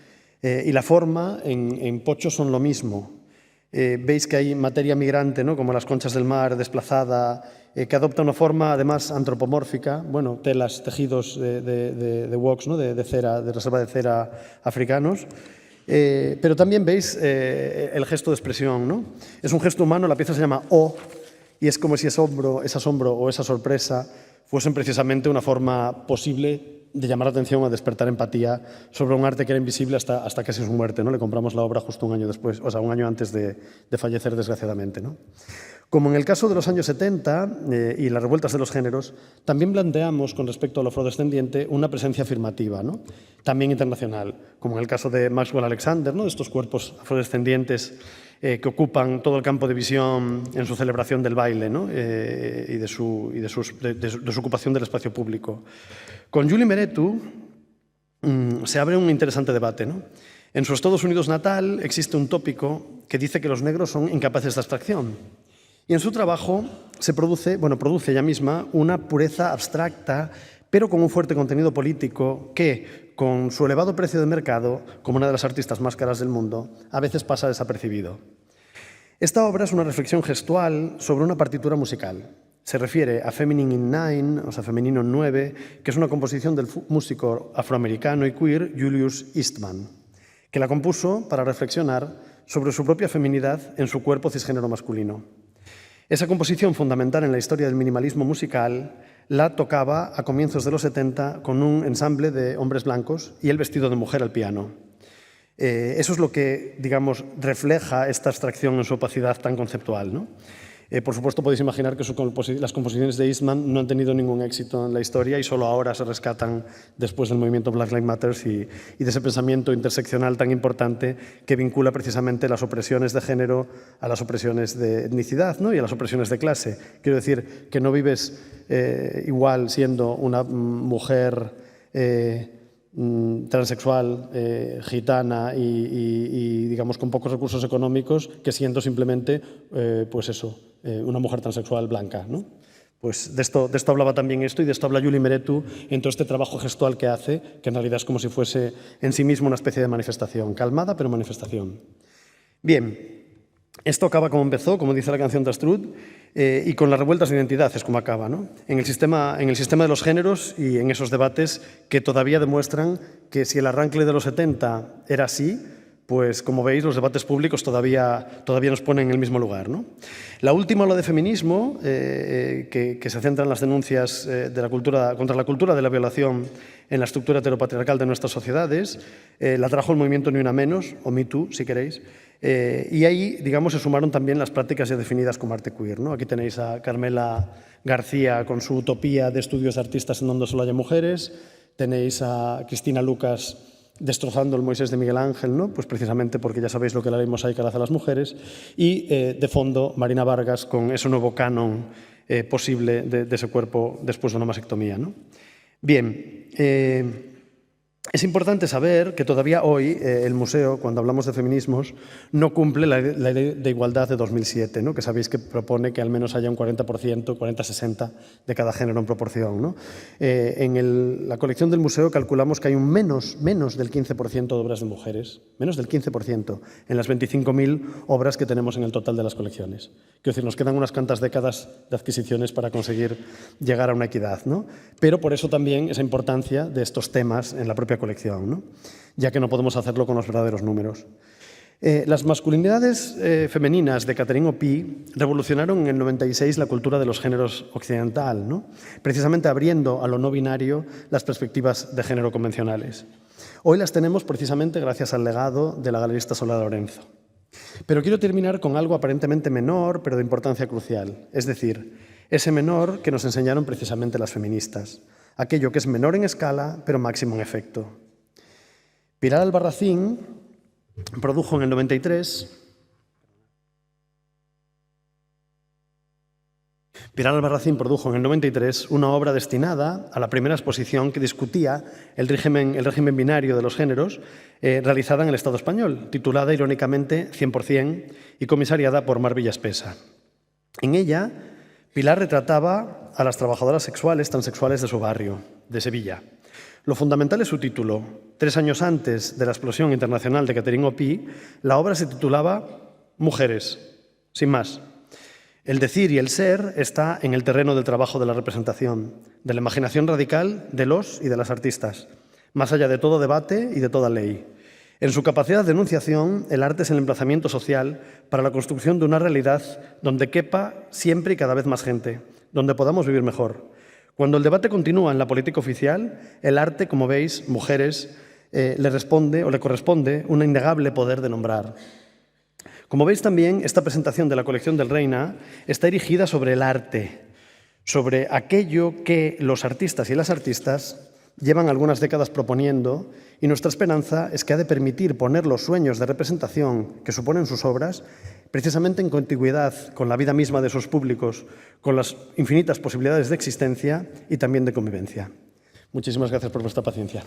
Y la forma en Pocho son lo mismo. Veis que hay materia migrante, ¿no? Como las conchas del mar desplazada, que adopta una forma además antropomórfica, bueno, telas, tejidos de woks, ¿no? de cera, de reserva de cera africanos. Pero también veis el gesto de expresión, ¿no? Es un gesto humano, la pieza se llama O, y es como si ese asombro o esa sorpresa fuesen precisamente una forma posible de llamar la atención o despertar empatía sobre un arte que era invisible hasta casi su muerte, ¿no? Le compramos la obra justo un año después, o sea, un año antes de fallecer, desgraciadamente, ¿no? Como en el caso de los años 70 y las revueltas de los géneros, también planteamos, con respecto a lo afrodescendiente, una presencia afirmativa, ¿no? También internacional, como en el caso de Maxwell Alexander, ¿no? De estos cuerpos afrodescendientes que ocupan todo el campo de visión en su celebración del baile, ¿no? Y de su ocupación del espacio público. Con Julie Meretu se abre un interesante debate, ¿no? En su Estados Unidos natal existe un tópico que dice que los negros son incapaces de abstracción. Y en su trabajo produce ella misma una pureza abstracta, pero con un fuerte contenido político que, con su elevado precio de mercado, como una de las artistas más caras del mundo, a veces pasa desapercibido. Esta obra es una reflexión gestual sobre una partitura musical. Se refiere a Feminine in Nine, o sea, Femenino en 9, que es una composición del músico afroamericano y queer Julius Eastman, que la compuso para reflexionar sobre su propia feminidad en su cuerpo cisgénero masculino. Esa composición fundamental en la historia del minimalismo musical la tocaba a comienzos de los 70 con un ensamble de hombres blancos y el vestido de mujer al piano. Eso es lo que, digamos, refleja esta abstracción en su opacidad tan conceptual, ¿no? Por supuesto, podéis imaginar que las composiciones de Eastman no han tenido ningún éxito en la historia y solo ahora se rescatan después del movimiento Black Lives Matter y de ese pensamiento interseccional tan importante que vincula precisamente las opresiones de género a las opresiones de etnicidad, ¿no? Y a las opresiones de clase. Quiero decir que no vives igual siendo una mujer transexual, gitana y digamos con pocos recursos económicos que siendo simplemente pues eso, una mujer transexual blanca, ¿no? Pues de esto hablaba también y de esto habla Julie Meretu en todo este trabajo gestual que hace, que en realidad es como si fuese en sí mismo una especie de manifestación, calmada pero manifestación. Bien, esto acaba como empezó, como dice la canción de Astrud, y con las revueltas de identidad es como acaba, ¿no? En el sistema de los géneros y en esos debates que todavía demuestran que si el arranque de los 70 era así, pues como veis los debates públicos todavía nos ponen en el mismo lugar, ¿no? La última ola de feminismo, que se centra en las denuncias contra la cultura de la violación en la estructura heteropatriarcal de nuestras sociedades, la trajo el movimiento Ni Una Menos, o Me Too, si queréis, y ahí, digamos, se sumaron también las prácticas ya definidas como arte queer, ¿no? Aquí tenéis a Carmela García con su utopía de estudios de artistas en donde solo haya mujeres, tenéis a Cristina Lucas destrozando el Moisés de Miguel Ángel, ¿no? Pues precisamente porque ya sabéis lo que la ley mosaica le hace a las mujeres, y de fondo Marina Vargas con ese nuevo canon posible de ese cuerpo después de una mastectomía, ¿no? Bien, es importante saber que todavía hoy el museo, cuando hablamos de feminismos, no cumple la ley de igualdad de 2007, ¿no? Que sabéis que propone que al menos haya un 40%, 40-60 de cada género en proporción, ¿no? En la colección del museo calculamos que hay un menos del 15% de obras de mujeres, menos del 15% en las 25.000 obras que tenemos en el total de las colecciones. Quiero decir, nos quedan unas cuantas décadas de adquisiciones para conseguir llegar a una equidad, ¿no? Pero por eso también esa importancia de estos temas en la propia colección, ¿no? Ya que no podemos hacerlo con los verdaderos números. Las masculinidades femeninas de Catherine Opie revolucionaron en el 96 la cultura de los géneros occidental, ¿no? Precisamente abriendo a lo no binario las perspectivas de género convencionales. Hoy las tenemos precisamente gracias al legado de la galerista Soledad Lorenzo. Pero quiero terminar con algo aparentemente menor, pero de importancia crucial, es decir, ese menor que nos enseñaron precisamente las feministas, aquello que es menor en escala, pero máximo en efecto. Pilar Albarracín produjo en el 93 una obra destinada a la primera exposición que discutía el régimen binario de los géneros realizada en el Estado español, titulada irónicamente 100% y comisariada por Mar Villaspesa. En ella, Pilar retrataba a las trabajadoras sexuales transexuales de su barrio, de Sevilla. Lo fundamental es su título. 3 años antes de la explosión internacional de Catherine Opie, la obra se titulaba Mujeres, sin más. El decir y el ser está en el terreno del trabajo de la representación, de la imaginación radical de los y de las artistas, más allá de todo debate y de toda ley. En su capacidad de enunciación, el arte es el emplazamiento social para la construcción de una realidad donde quepa siempre y cada vez más gente, donde podamos vivir mejor. Cuando el debate continúa en la política oficial, el arte, como veis, mujeres, le responde o le corresponde un innegable poder de nombrar. Como veis también, esta presentación de la colección del Reina está erigida sobre el arte, sobre aquello que los artistas y las artistas llevan algunas décadas proponiendo, y nuestra esperanza es que ha de permitir poner los sueños de representación que suponen sus obras precisamente en contigüidad con la vida misma de sus públicos, con las infinitas posibilidades de existencia y también de convivencia. Muchísimas gracias por vuestra paciencia.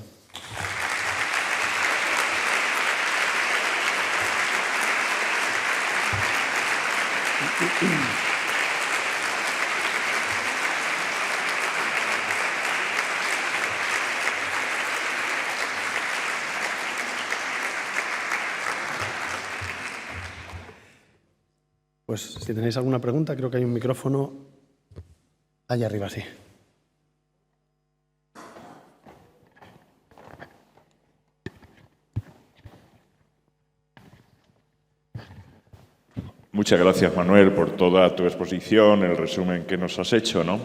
Pues si tenéis alguna pregunta, creo que hay un micrófono allá arriba, sí. Muchas gracias, Manuel, por toda tu exposición, el resumen que nos has hecho, ¿no?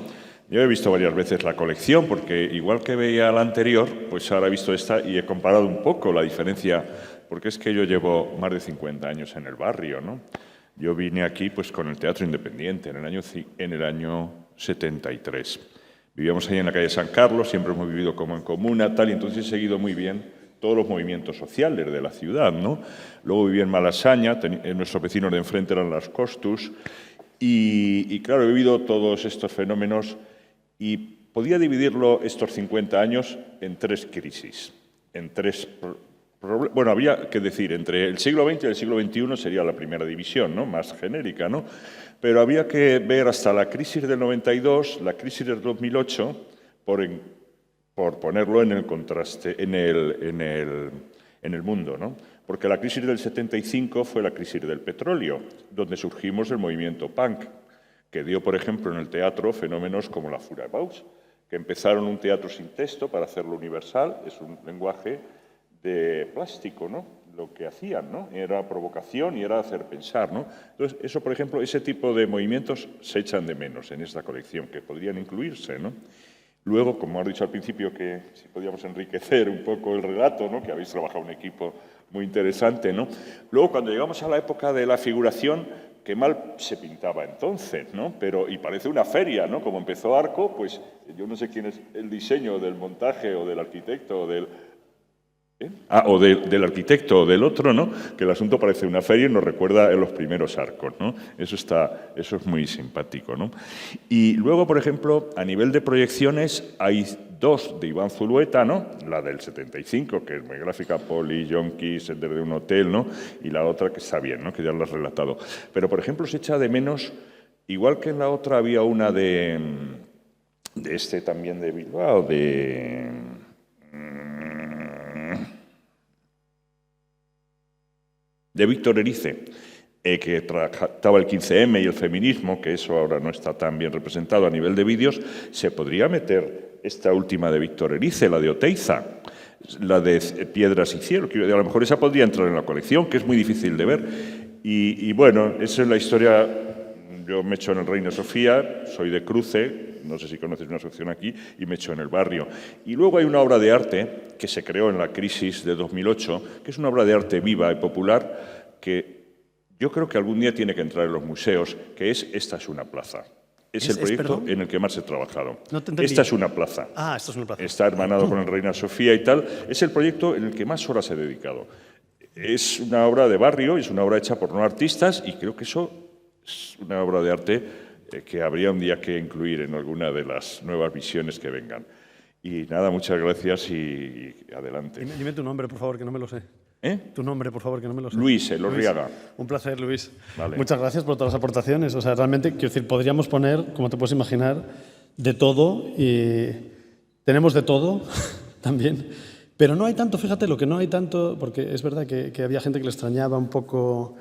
Yo he visto varias veces la colección, porque igual que veía la anterior, pues ahora he visto esta y he comparado un poco la diferencia, porque es que yo llevo más de 50 años en el barrio, ¿no? Yo vine aquí pues con el Teatro Independiente en el año 73. Vivíamos ahí en la calle San Carlos, siempre hemos vivido como en comuna, tal, y entonces he seguido muy bien todos los movimientos sociales de la ciudad, ¿no? Luego viví en Malasaña, nuestros vecinos de enfrente eran las Costus, y claro, he vivido todos estos fenómenos y podía dividirlo estos 50 años en tres crisis, en tres bueno, había que decir, entre el siglo XX y el siglo XXI sería la primera división, ¿no? Más genérica, ¿no? Pero había que ver hasta la crisis del 92, la crisis del 2008, por ponerlo en el contraste, en el mundo, ¿no? Porque la crisis del 75 fue la crisis del petróleo, donde surgimos el movimiento punk, que dio, por ejemplo, en el teatro fenómenos como la Furabaus, que empezaron un teatro sin texto para hacerlo universal, es un lenguaje de plástico, ¿no? Lo que hacían, ¿no? Era provocación y era hacer pensar, ¿no? Entonces, eso, por ejemplo, ese tipo de movimientos se echan de menos en esta colección, que podrían incluirse, ¿no? Luego, como has dicho al principio, que si podíamos enriquecer un poco el relato, ¿no? Que habéis trabajado un equipo muy interesante, ¿no? Luego, cuando llegamos a la época de la figuración, qué mal se pintaba entonces, ¿no? Y parece una feria, ¿no? Como empezó Arco, pues yo no sé quién es el diseño del montaje o del arquitecto o del arquitecto o del otro, ¿no? Que el asunto parece una feria y nos recuerda en los primeros Arcos, ¿no? Eso es muy simpático, ¿no? Y luego, por ejemplo, a nivel de proyecciones, hay dos de Iván Zulueta, ¿no? La del 75, que es muy gráfica, Poli, Yonkis, el de un hotel, ¿no? Y la otra que está bien, ¿no? Que ya lo has relatado. Pero, por ejemplo, se echa de menos, igual que en la otra había una de también de Bilbao, de Víctor Erice, que trataba el 15M y el feminismo, que eso ahora no está tan bien representado a nivel de vídeos, se podría meter esta última de Víctor Erice, la de Oteiza, la de Piedras y Cielo, que a lo mejor esa podría entrar en la colección, que es muy difícil de ver. Y bueno, esa es la historia. Yo me echo en el Reina Sofía, soy de Cruce, no sé si conoces una asociación aquí, y me echo en el barrio. Y luego hay una obra de arte que se creó en la crisis de 2008, que es una obra de arte viva y popular, que yo creo que algún día tiene que entrar en los museos, que es Esta es una plaza. Es el proyecto en el que más he trabajado. No te entendí. Esta es una plaza. Ah, esta es una plaza. Está hermanado con el Reina Sofía y tal. Es el proyecto en el que más horas he dedicado. Es una obra de barrio, es una obra hecha por no artistas y creo que eso es una obra de arte que habría un día que incluir en alguna de las nuevas visiones que vengan. Y nada, muchas gracias y adelante. Dime tu nombre, por favor, que no me lo sé. Tu nombre, por favor, que no me lo sé. Luis Elorriaga. Un placer, Luis. Vale. Muchas gracias por todas las aportaciones. O sea, realmente, quiero decir, podríamos poner, como te puedes imaginar, de todo y tenemos de todo también. Pero no hay tanto, fíjate, lo que no hay tanto, porque es verdad que había gente que le extrañaba un poco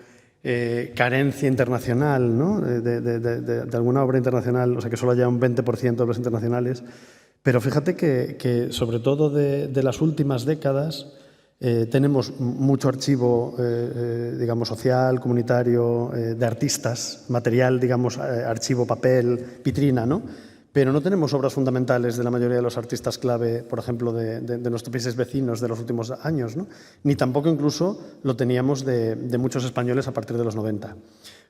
carencia internacional, ¿no? De alguna obra internacional, o sea, que solo haya un 20% de obras internacionales. Pero fíjate que sobre todo de las últimas décadas, Tenemos mucho archivo, digamos, social, comunitario, de artistas, material, digamos, archivo, papel, vitrina, ¿no? Pero no tenemos obras fundamentales de la mayoría de los artistas clave, por ejemplo, de nuestros países vecinos de los últimos años, ¿no? Ni tampoco incluso lo teníamos de muchos españoles a partir de los 90.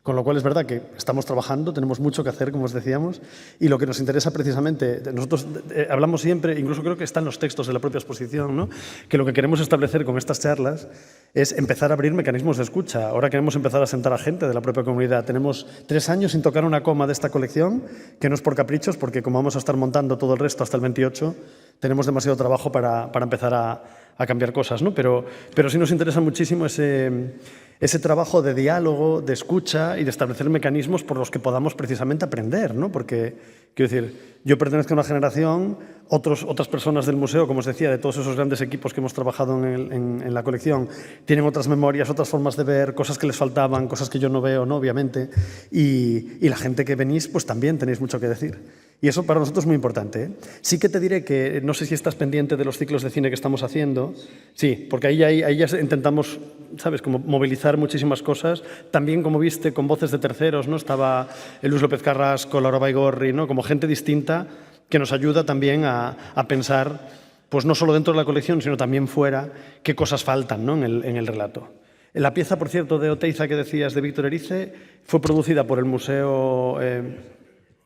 Con lo cual es verdad que estamos trabajando, tenemos mucho que hacer, como os decíamos, y lo que nos interesa precisamente, nosotros hablamos siempre, incluso creo que está en los textos de la propia exposición, ¿no? Que lo que queremos establecer con estas charlas es empezar a abrir mecanismos de escucha. Ahora queremos empezar a sentar a gente de la propia comunidad. Tenemos 3 años sin tocar una coma de esta colección, que no es por caprichos, porque como vamos a estar montando todo el resto hasta el 28, tenemos demasiado trabajo para empezar a cambiar cosas, ¿no? Pero sí nos interesa muchísimo ese trabajo de diálogo, de escucha y de establecer mecanismos por los que podamos precisamente aprender, ¿no? Porque, quiero decir, yo pertenezco a una generación, otras personas del museo, como os decía, de todos esos grandes equipos que hemos trabajado en la colección, tienen otras memorias, otras formas de ver, cosas que les faltaban, cosas que yo no veo, ¿no? Obviamente. Y la gente que venís, pues también tenéis mucho que decir. Y eso para nosotros es muy importante, ¿eh? Sí que te diré que, no sé si estás pendiente de los ciclos de cine que estamos haciendo. Sí, porque ahí ya intentamos, ¿sabes?, como movilizar muchísimas cosas. También, como viste, con voces de terceros, ¿no? Estaba Luis López Carrasco, Laura Baigorri, ¿no? Como gente distinta que nos ayuda también a pensar, pues no solo dentro de la colección, sino también fuera, qué cosas faltan, ¿no? en el relato. La pieza, por cierto, de Oteiza que decías, de Víctor Erice, fue producida por el museo...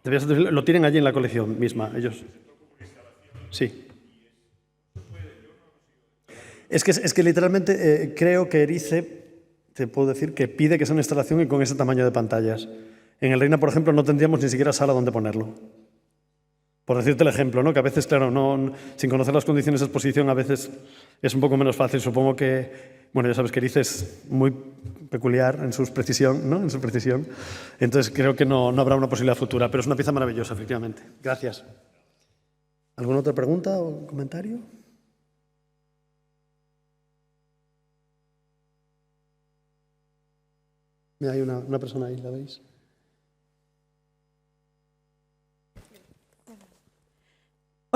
lo tienen allí en la colección misma, ellos. Sí. Es que literalmente creo que Erice, te puedo decir, que pide que sea una instalación y con ese tamaño de pantallas. En el Reina, por ejemplo, no tendríamos ni siquiera sala donde ponerlo. Por decirte el ejemplo, ¿no? Que a veces, claro, sin conocer las condiciones de exposición, a veces es un poco menos fácil. Supongo que, bueno, ya sabes que Erice es muy peculiar en su precisión, ¿no? En su precisión. Entonces creo que no habrá una posibilidad futura, pero es una pieza maravillosa, efectivamente. Gracias. ¿Alguna otra pregunta o comentario? Mira, hay una persona ahí, ¿la veis?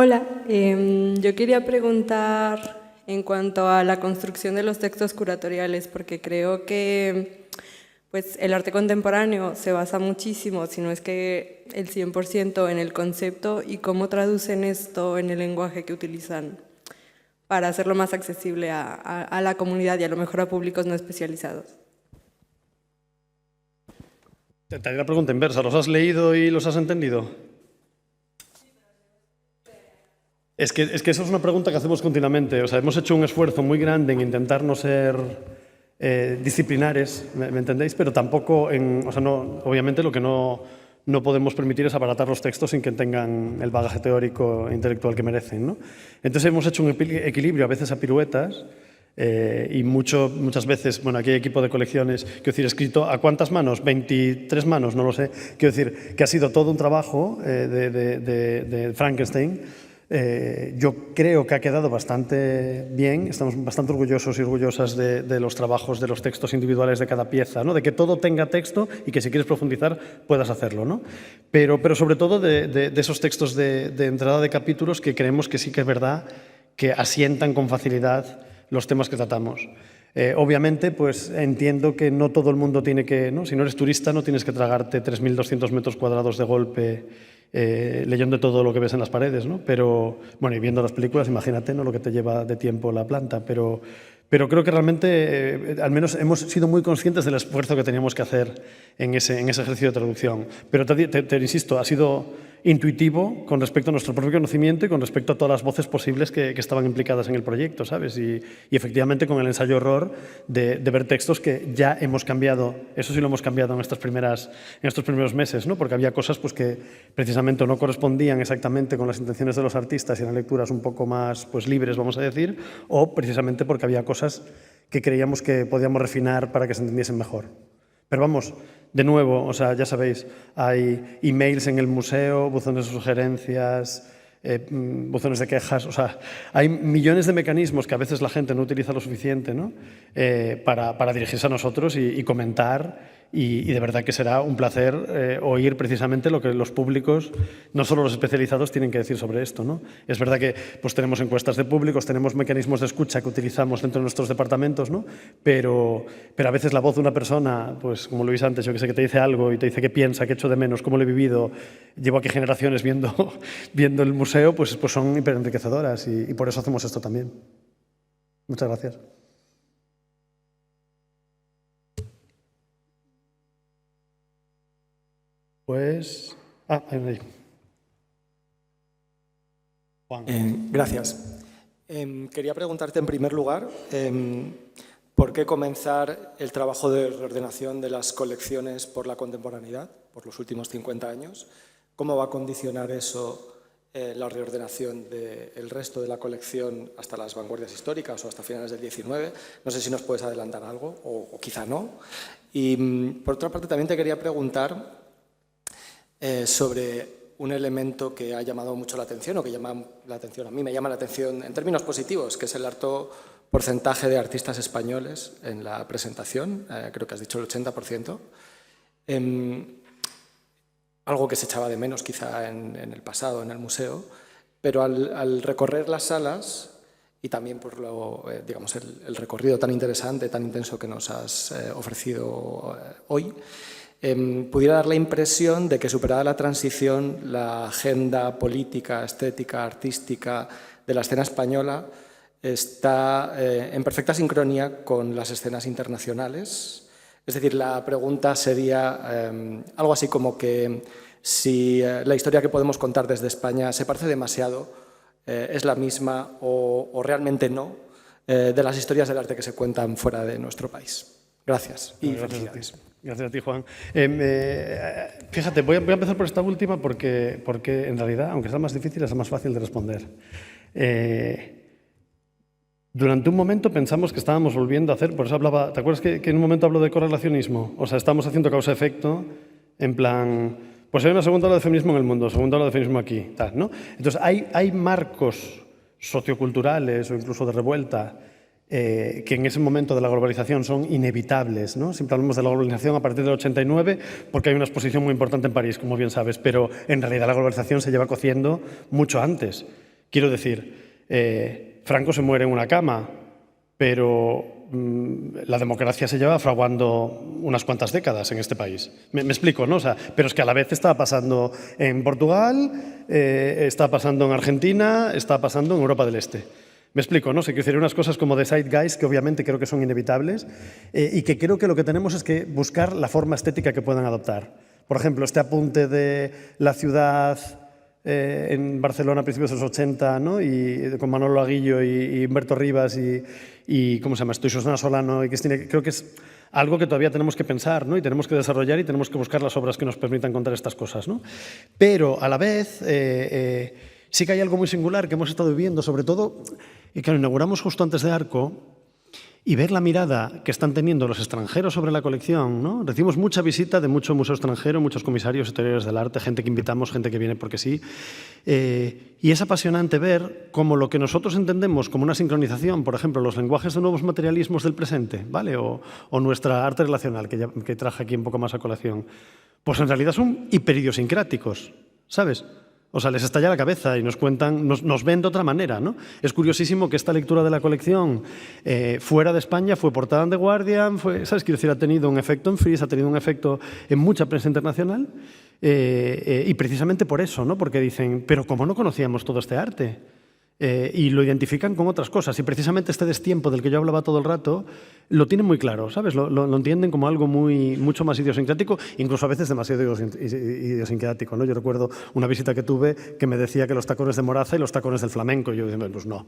Hola, yo quería preguntar en cuanto a la construcción de los textos curatoriales, porque creo que pues, el arte contemporáneo se basa muchísimo, si no es que el 100% en el concepto y cómo traducen esto en el lenguaje que utilizan para hacerlo más accesible a la comunidad y a lo mejor a públicos no especializados. Te haré la pregunta inversa. ¿Los has leído y los has entendido? Es que eso es una pregunta que hacemos continuamente. O sea, hemos hecho un esfuerzo muy grande en intentar no ser disciplinares, ¿me entendéis? Pero tampoco, obviamente lo que no podemos permitir es abaratar los textos sin que tengan el bagaje teórico e intelectual que merecen, ¿no? Entonces hemos hecho un equilibrio, a veces a piruetas, y muchas veces, bueno, aquí hay equipo de colecciones, quiero decir, escrito a ¿cuántas manos? 23 manos, no lo sé. Quiero decir, que ha sido todo un trabajo de Frankenstein. Yo creo que ha quedado bastante bien, estamos bastante orgullosos y orgullosas de los trabajos, de los textos individuales de cada pieza, ¿no? De que todo tenga texto y que si quieres profundizar puedas hacerlo, ¿no? Pero sobre todo de esos textos de entrada de capítulos que creemos que sí que es verdad que asientan con facilidad los temas que tratamos. Obviamente, pues entiendo que no todo el mundo tiene que, ¿no? Si no eres turista no tienes que tragarte 3.200 metros cuadrados de golpe leyendo todo lo que ves en las paredes, ¿no? Pero, bueno, y viendo las películas, imagínate, ¿no?, lo que te lleva de tiempo la planta. Pero creo que realmente, al menos hemos sido muy conscientes del esfuerzo que teníamos que hacer en ese ejercicio de traducción. Pero te insisto, ha sido intuitivo con respecto a nuestro propio conocimiento y con respecto a todas las voces posibles que estaban implicadas en el proyecto, ¿sabes? Y efectivamente con el ensayo-error de ver textos que ya hemos cambiado, eso sí lo hemos cambiado en estos primeros meses, ¿no? Porque había cosas pues, que precisamente no correspondían exactamente con las intenciones de los artistas y eran lecturas un poco más pues, libres, vamos a decir, o precisamente porque había cosas que creíamos que podíamos refinar para que se entendiesen mejor. Pero vamos, de nuevo, o sea, ya sabéis, hay emails en el museo, buzones de sugerencias, buzones de quejas, o sea, hay millones de mecanismos que a veces la gente no utiliza lo suficiente, ¿no? Para dirigirse a nosotros y comentar y de verdad que será un placer oír precisamente lo que los públicos, no solo los especializados, tienen que decir sobre esto, ¿no? Es verdad que pues, tenemos encuestas de públicos, tenemos mecanismos de escucha que utilizamos dentro de nuestros departamentos, ¿no? Pero a veces la voz de una persona, pues como Luis antes, yo que sé, que te dice algo y te dice qué piensa, qué echo de menos, cómo lo he vivido, llevo aquí generaciones viendo el museo, pues son hiperenriquecedoras y por eso hacemos esto también. Muchas gracias. Pues... ahí. Juan. Gracias. Quería preguntarte en primer lugar por qué comenzar el trabajo de reordenación de las colecciones por la contemporaneidad, por los últimos 50 años. ¿Cómo va a condicionar eso la reordenación del resto de la colección hasta las vanguardias históricas o hasta finales del XIX? No sé si nos puedes adelantar algo o quizá no. Y por otra parte también te quería preguntar sobre un elemento que ha llamado mucho la atención o que llama la atención, a mí me llama la atención en términos positivos, que es el alto porcentaje de artistas españoles en la presentación, creo que has dicho el 80%, algo que se echaba de menos quizá en el pasado, en el museo, pero al recorrer las salas y también por digamos, el recorrido tan interesante, tan intenso que nos has ofrecido hoy, pudiera dar la impresión de que, superada la transición, la agenda política, estética, artística de la escena española está en perfecta sincronía con las escenas internacionales. Es decir, la pregunta sería algo así como que si la historia que podemos contar desde España se parece demasiado, es la misma o realmente no de las historias del arte que se cuentan fuera de nuestro país. Gracias y felicidades. Gracias a ti, Juan. Fíjate, voy a empezar por esta última porque en realidad, aunque sea más difícil, es más fácil de responder. Durante un momento pensamos que estábamos volviendo a hacer, por eso hablaba, ¿te acuerdas que en un momento hablo de correlacionismo? O sea, estamos haciendo causa-efecto en plan, pues hay una segunda ola de feminismo en el mundo, segunda ola de feminismo aquí, tal, ¿no? Entonces, hay marcos socioculturales o incluso de revuelta que en ese momento de la globalización son inevitables, ¿no? Siempre hablamos de la globalización a partir del 89 porque hay una exposición muy importante en París, como bien sabes, pero en realidad la globalización se lleva cociendo mucho antes. Quiero decir, Franco se muere en una cama, pero la democracia se lleva fraguando unas cuantas décadas en este país. Me explico, ¿no? O sea, pero es que a la vez está pasando en Portugal, está pasando en Argentina, está pasando en Europa del Este. Me explico, ¿no? Se quiero decir unas cosas como de zeitgeist que obviamente creo que son inevitables y que creo que lo que tenemos es que buscar la forma estética que puedan adoptar. Por ejemplo, este apunte de la ciudad en Barcelona a principios de los 80, ¿no? Y con Manolo Aguillo y Humberto Rivas y ¿cómo se llama? Susana Solano y Cristina. Creo que es algo que todavía tenemos que pensar, ¿no? Y tenemos que desarrollar y tenemos que buscar las obras que nos permitan contar estas cosas, ¿no? Pero a la vez sí que hay algo muy singular que hemos estado viviendo, sobre todo, y que lo inauguramos justo antes de Arco, y ver la mirada que están teniendo los extranjeros sobre la colección, ¿no? Recibimos mucha visita de mucho museo extranjero, muchos comisarios exteriores del arte, gente que invitamos, gente que viene porque sí. Y es apasionante ver cómo lo que nosotros entendemos como una sincronización, por ejemplo, los lenguajes de nuevos materialismos del presente, ¿vale? O nuestra arte relacional, que traje aquí un poco más a colación, pues en realidad son hiperidiosincráticos, ¿sabes? O sea, les estalla la cabeza y nos cuentan, nos ven de otra manera, ¿no? Es curiosísimo que esta lectura de la colección fuera de España fue portada en The Guardian, ¿sabes? Quiero decir, ha tenido un efecto en Frieze, ha tenido un efecto en mucha prensa internacional y precisamente por eso, ¿no? Porque dicen, pero ¿cómo no conocíamos todo este arte? Y lo identifican con otras cosas. Y precisamente este destiempo del que yo hablaba todo el rato lo tienen muy claro, ¿sabes? Lo entienden como algo mucho más idiosincrático, incluso a veces demasiado idiosincrático, ¿no? Yo recuerdo una visita que tuve que me decía que los tacones de Moraza y los tacones del flamenco. Y yo dije, pues no,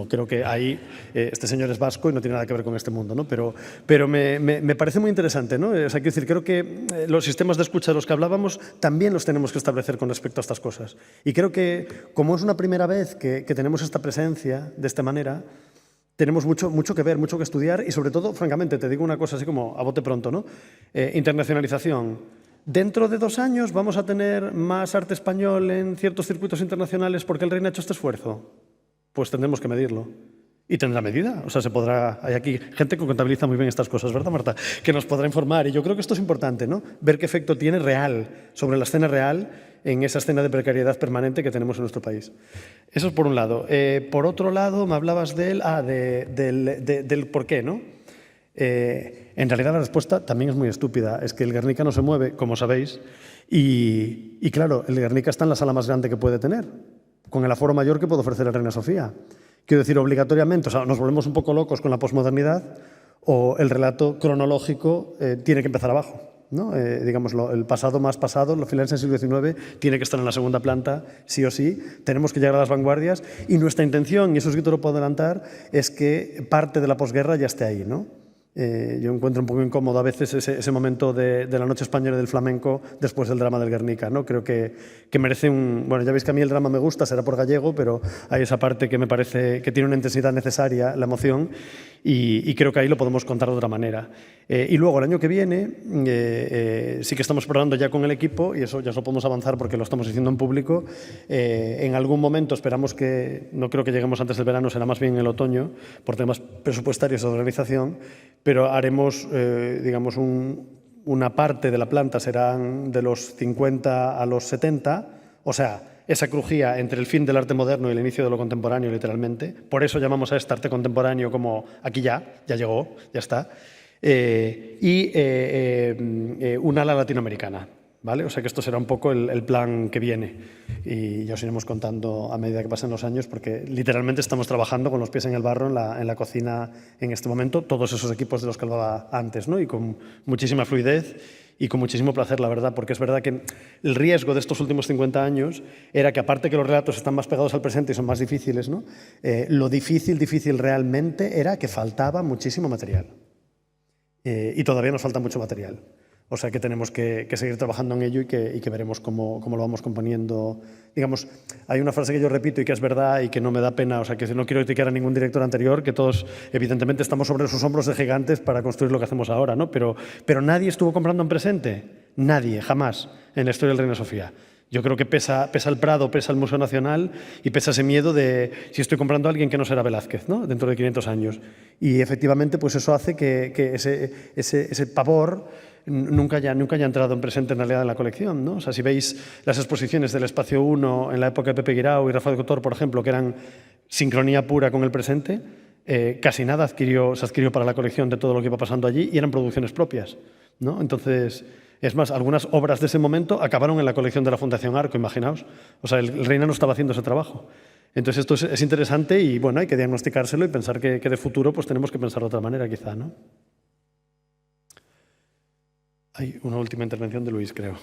creo que ahí este señor es vasco y no tiene nada que ver con este mundo, ¿no? Pero me parece muy interesante, ¿no? O sea, quiero decir, creo que los sistemas de escucha de los que hablábamos también los tenemos que establecer con respecto a estas cosas. Y creo que, como es una primera vez que tenemos esta presencia de esta manera, tenemos mucho que ver, mucho que estudiar y, sobre todo, francamente, te digo una cosa así como a bote pronto, ¿no? Internacionalización. Dentro de 2 años vamos a tener más arte español en ciertos circuitos internacionales porque el Reina ha hecho este esfuerzo. Pues tendremos que medirlo. Y tendrá medida, o sea, se podrá... Hay aquí gente que contabiliza muy bien estas cosas, ¿verdad, Marta? Que nos podrá informar. Y yo creo que esto es importante, ¿no? Ver qué efecto tiene real, sobre la escena real, en esa escena de precariedad permanente que tenemos en nuestro país. Eso es por un lado. Por otro lado, me hablabas del por qué, ¿no? En realidad la respuesta también es muy estúpida. Es que el Guernica no se mueve, como sabéis, y claro, el Guernica está en la sala más grande que puede tener, con el aforo mayor que puede ofrecer el Reina Sofía. Quiero decir, obligatoriamente, o sea, nos volvemos un poco locos con la posmodernidad o el relato cronológico tiene que empezar abajo, ¿no? Digámoslo, el pasado más pasado, los finales del siglo XIX, tiene que estar en la segunda planta, sí o sí. Tenemos que llegar a las vanguardias y nuestra intención, y eso sí que te lo puedo adelantar, es que parte de la posguerra ya esté ahí, ¿no? Yo encuentro un poco incómodo a veces ese momento de la noche española del flamenco después del drama del Guernica, ¿no? Creo que merece un... Bueno, ya veis que a mí el drama me gusta, será por gallego, pero hay esa parte que me parece que tiene una intensidad necesaria, la emoción, y creo que ahí lo podemos contar de otra manera. Y luego, el año que viene, sí que estamos probando ya con el equipo, y eso ya lo podemos avanzar porque lo estamos diciendo en público. En algún momento esperamos que, no creo que lleguemos antes del verano, será más bien en el otoño, por temas presupuestarios o de organización, pero haremos, digamos, una parte de la planta serán de los 50 a los 70, o sea, esa crujía entre el fin del arte moderno y el inicio de lo contemporáneo, literalmente. Por eso llamamos a este arte contemporáneo como aquí ya llegó, ya está. Y un ala latinoamericana, ¿vale? O sea que esto será un poco el plan que viene y ya os iremos contando a medida que pasen los años porque literalmente estamos trabajando con los pies en el barro en la cocina en este momento, todos esos equipos de los que hablaba antes, ¿no? Y con muchísima fluidez y con muchísimo placer, la verdad, porque es verdad que el riesgo de estos últimos 50 años era que aparte que los relatos están más pegados al presente y son más difíciles, ¿no? Lo difícil realmente era que faltaba muchísimo material. Y todavía nos falta mucho material. O sea que tenemos que seguir trabajando en ello y que veremos cómo lo vamos componiendo. Digamos, hay una frase que yo repito y que es verdad y que no me da pena, o sea que no quiero criticar a ningún director anterior, que todos evidentemente estamos sobre sus hombros de gigantes para construir lo que hacemos ahora, ¿no? Pero nadie estuvo comprando en presente, nadie, jamás, en la historia del Reina Sofía. Yo creo que pesa el Prado, pesa el Museo Nacional y pesa ese miedo de si estoy comprando a alguien que no será Velázquez, ¿no? Dentro de 500 años. Y efectivamente pues eso hace que ese pavor nunca haya entrado en presente en realidad en la colección, ¿no? O sea, si veis las exposiciones del Espacio 1 en la época de Pepe Guirao y Rafael Cotor, por ejemplo, que eran sincronía pura con el presente, casi nada se adquirió para la colección de todo lo que iba pasando allí y eran producciones propias, ¿no? Entonces, es más, algunas obras de ese momento acabaron en la colección de la Fundación Arco, imaginaos. O sea, el Reina no estaba haciendo ese trabajo. Entonces, esto es interesante y, bueno, hay que diagnosticárselo y pensar que de futuro pues tenemos que pensar de otra manera, quizá, ¿no? Hay una última intervención de Luis, creo.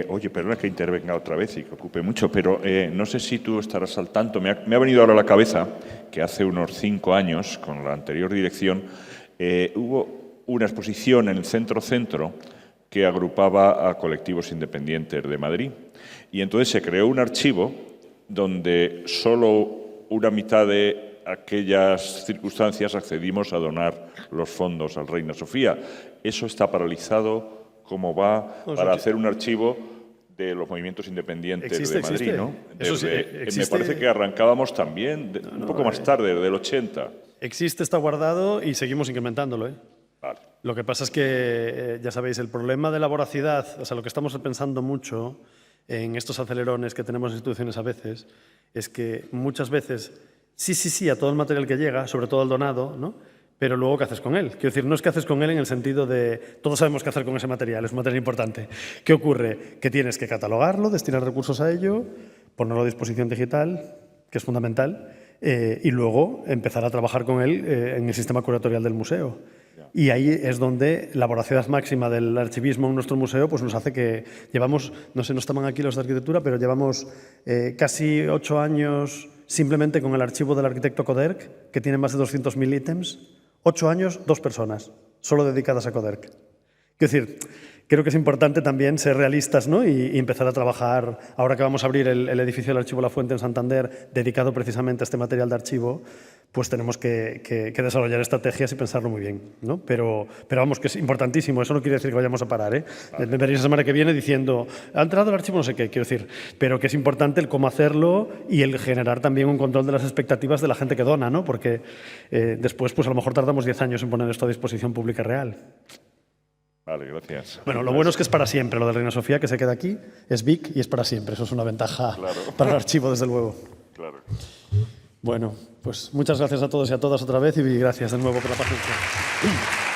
Oye, perdona que intervenga otra vez y que ocupe mucho, pero no sé si tú estarás al tanto. Me ha venido ahora a la cabeza que hace unos 5 años, con la anterior dirección, hubo una exposición en el Centro que agrupaba a colectivos independientes de Madrid. Y entonces se creó un archivo donde solo una mitad de aquellas circunstancias accedimos a donar los fondos al Reina Sofía. Eso está paralizado. ¿Cómo va para hacer un archivo de los movimientos independientes de Madrid? ¿No? Me parece que arrancábamos también un poco más tarde, del 80. Existe, está guardado y seguimos incrementándolo, ¿eh? Vale. Lo que pasa es que, ya sabéis, el problema de la voracidad, o sea, lo que estamos pensando mucho en estos acelerones que tenemos en instituciones a veces, es que muchas veces, sí, a todo el material que llega, sobre todo al donado, ¿no? Pero luego, ¿qué haces con él? Quiero decir, no es qué haces con él en el sentido de... Todos sabemos qué hacer con ese material, es un material importante. ¿Qué ocurre? Que tienes que catalogarlo, destinar recursos a ello, ponerlo a disposición digital, que es fundamental, y luego empezar a trabajar con él en el sistema curatorial del museo. Y ahí es donde la voracidad máxima del archivismo en nuestro museo pues nos hace que llevamos, no sé, no estaban aquí los de arquitectura, pero llevamos casi 8 años simplemente con el archivo del arquitecto Coderch, que tiene más de 200.000 ítems. 8 años, 2 personas, solo dedicadas a Coderch. Quiero decir, creo que es importante también ser realistas, ¿no? y empezar a trabajar, ahora que vamos a abrir el edificio del Archivo La Fuente en Santander, dedicado precisamente a este material de archivo, pues tenemos que desarrollar estrategias y pensarlo muy bien, ¿no? Pero vamos, que es importantísimo, eso no quiere decir que vayamos a parar, ¿eh? Vale. Me veréis la semana que viene diciendo, ha entrado el archivo no sé qué, quiero decir, pero que es importante el cómo hacerlo y el generar también un control de las expectativas de la gente que dona, ¿no? Porque después, pues a lo mejor tardamos 10 años en poner esto a disposición pública real. Vale, gracias. Bueno, lo bueno es que es para siempre, lo de Reina Sofía, que se queda aquí, es BIC y es para siempre, eso es una ventaja para el archivo, desde luego. Claro. Bueno, pues muchas gracias a todos y a todas otra vez y gracias de nuevo por la paciencia.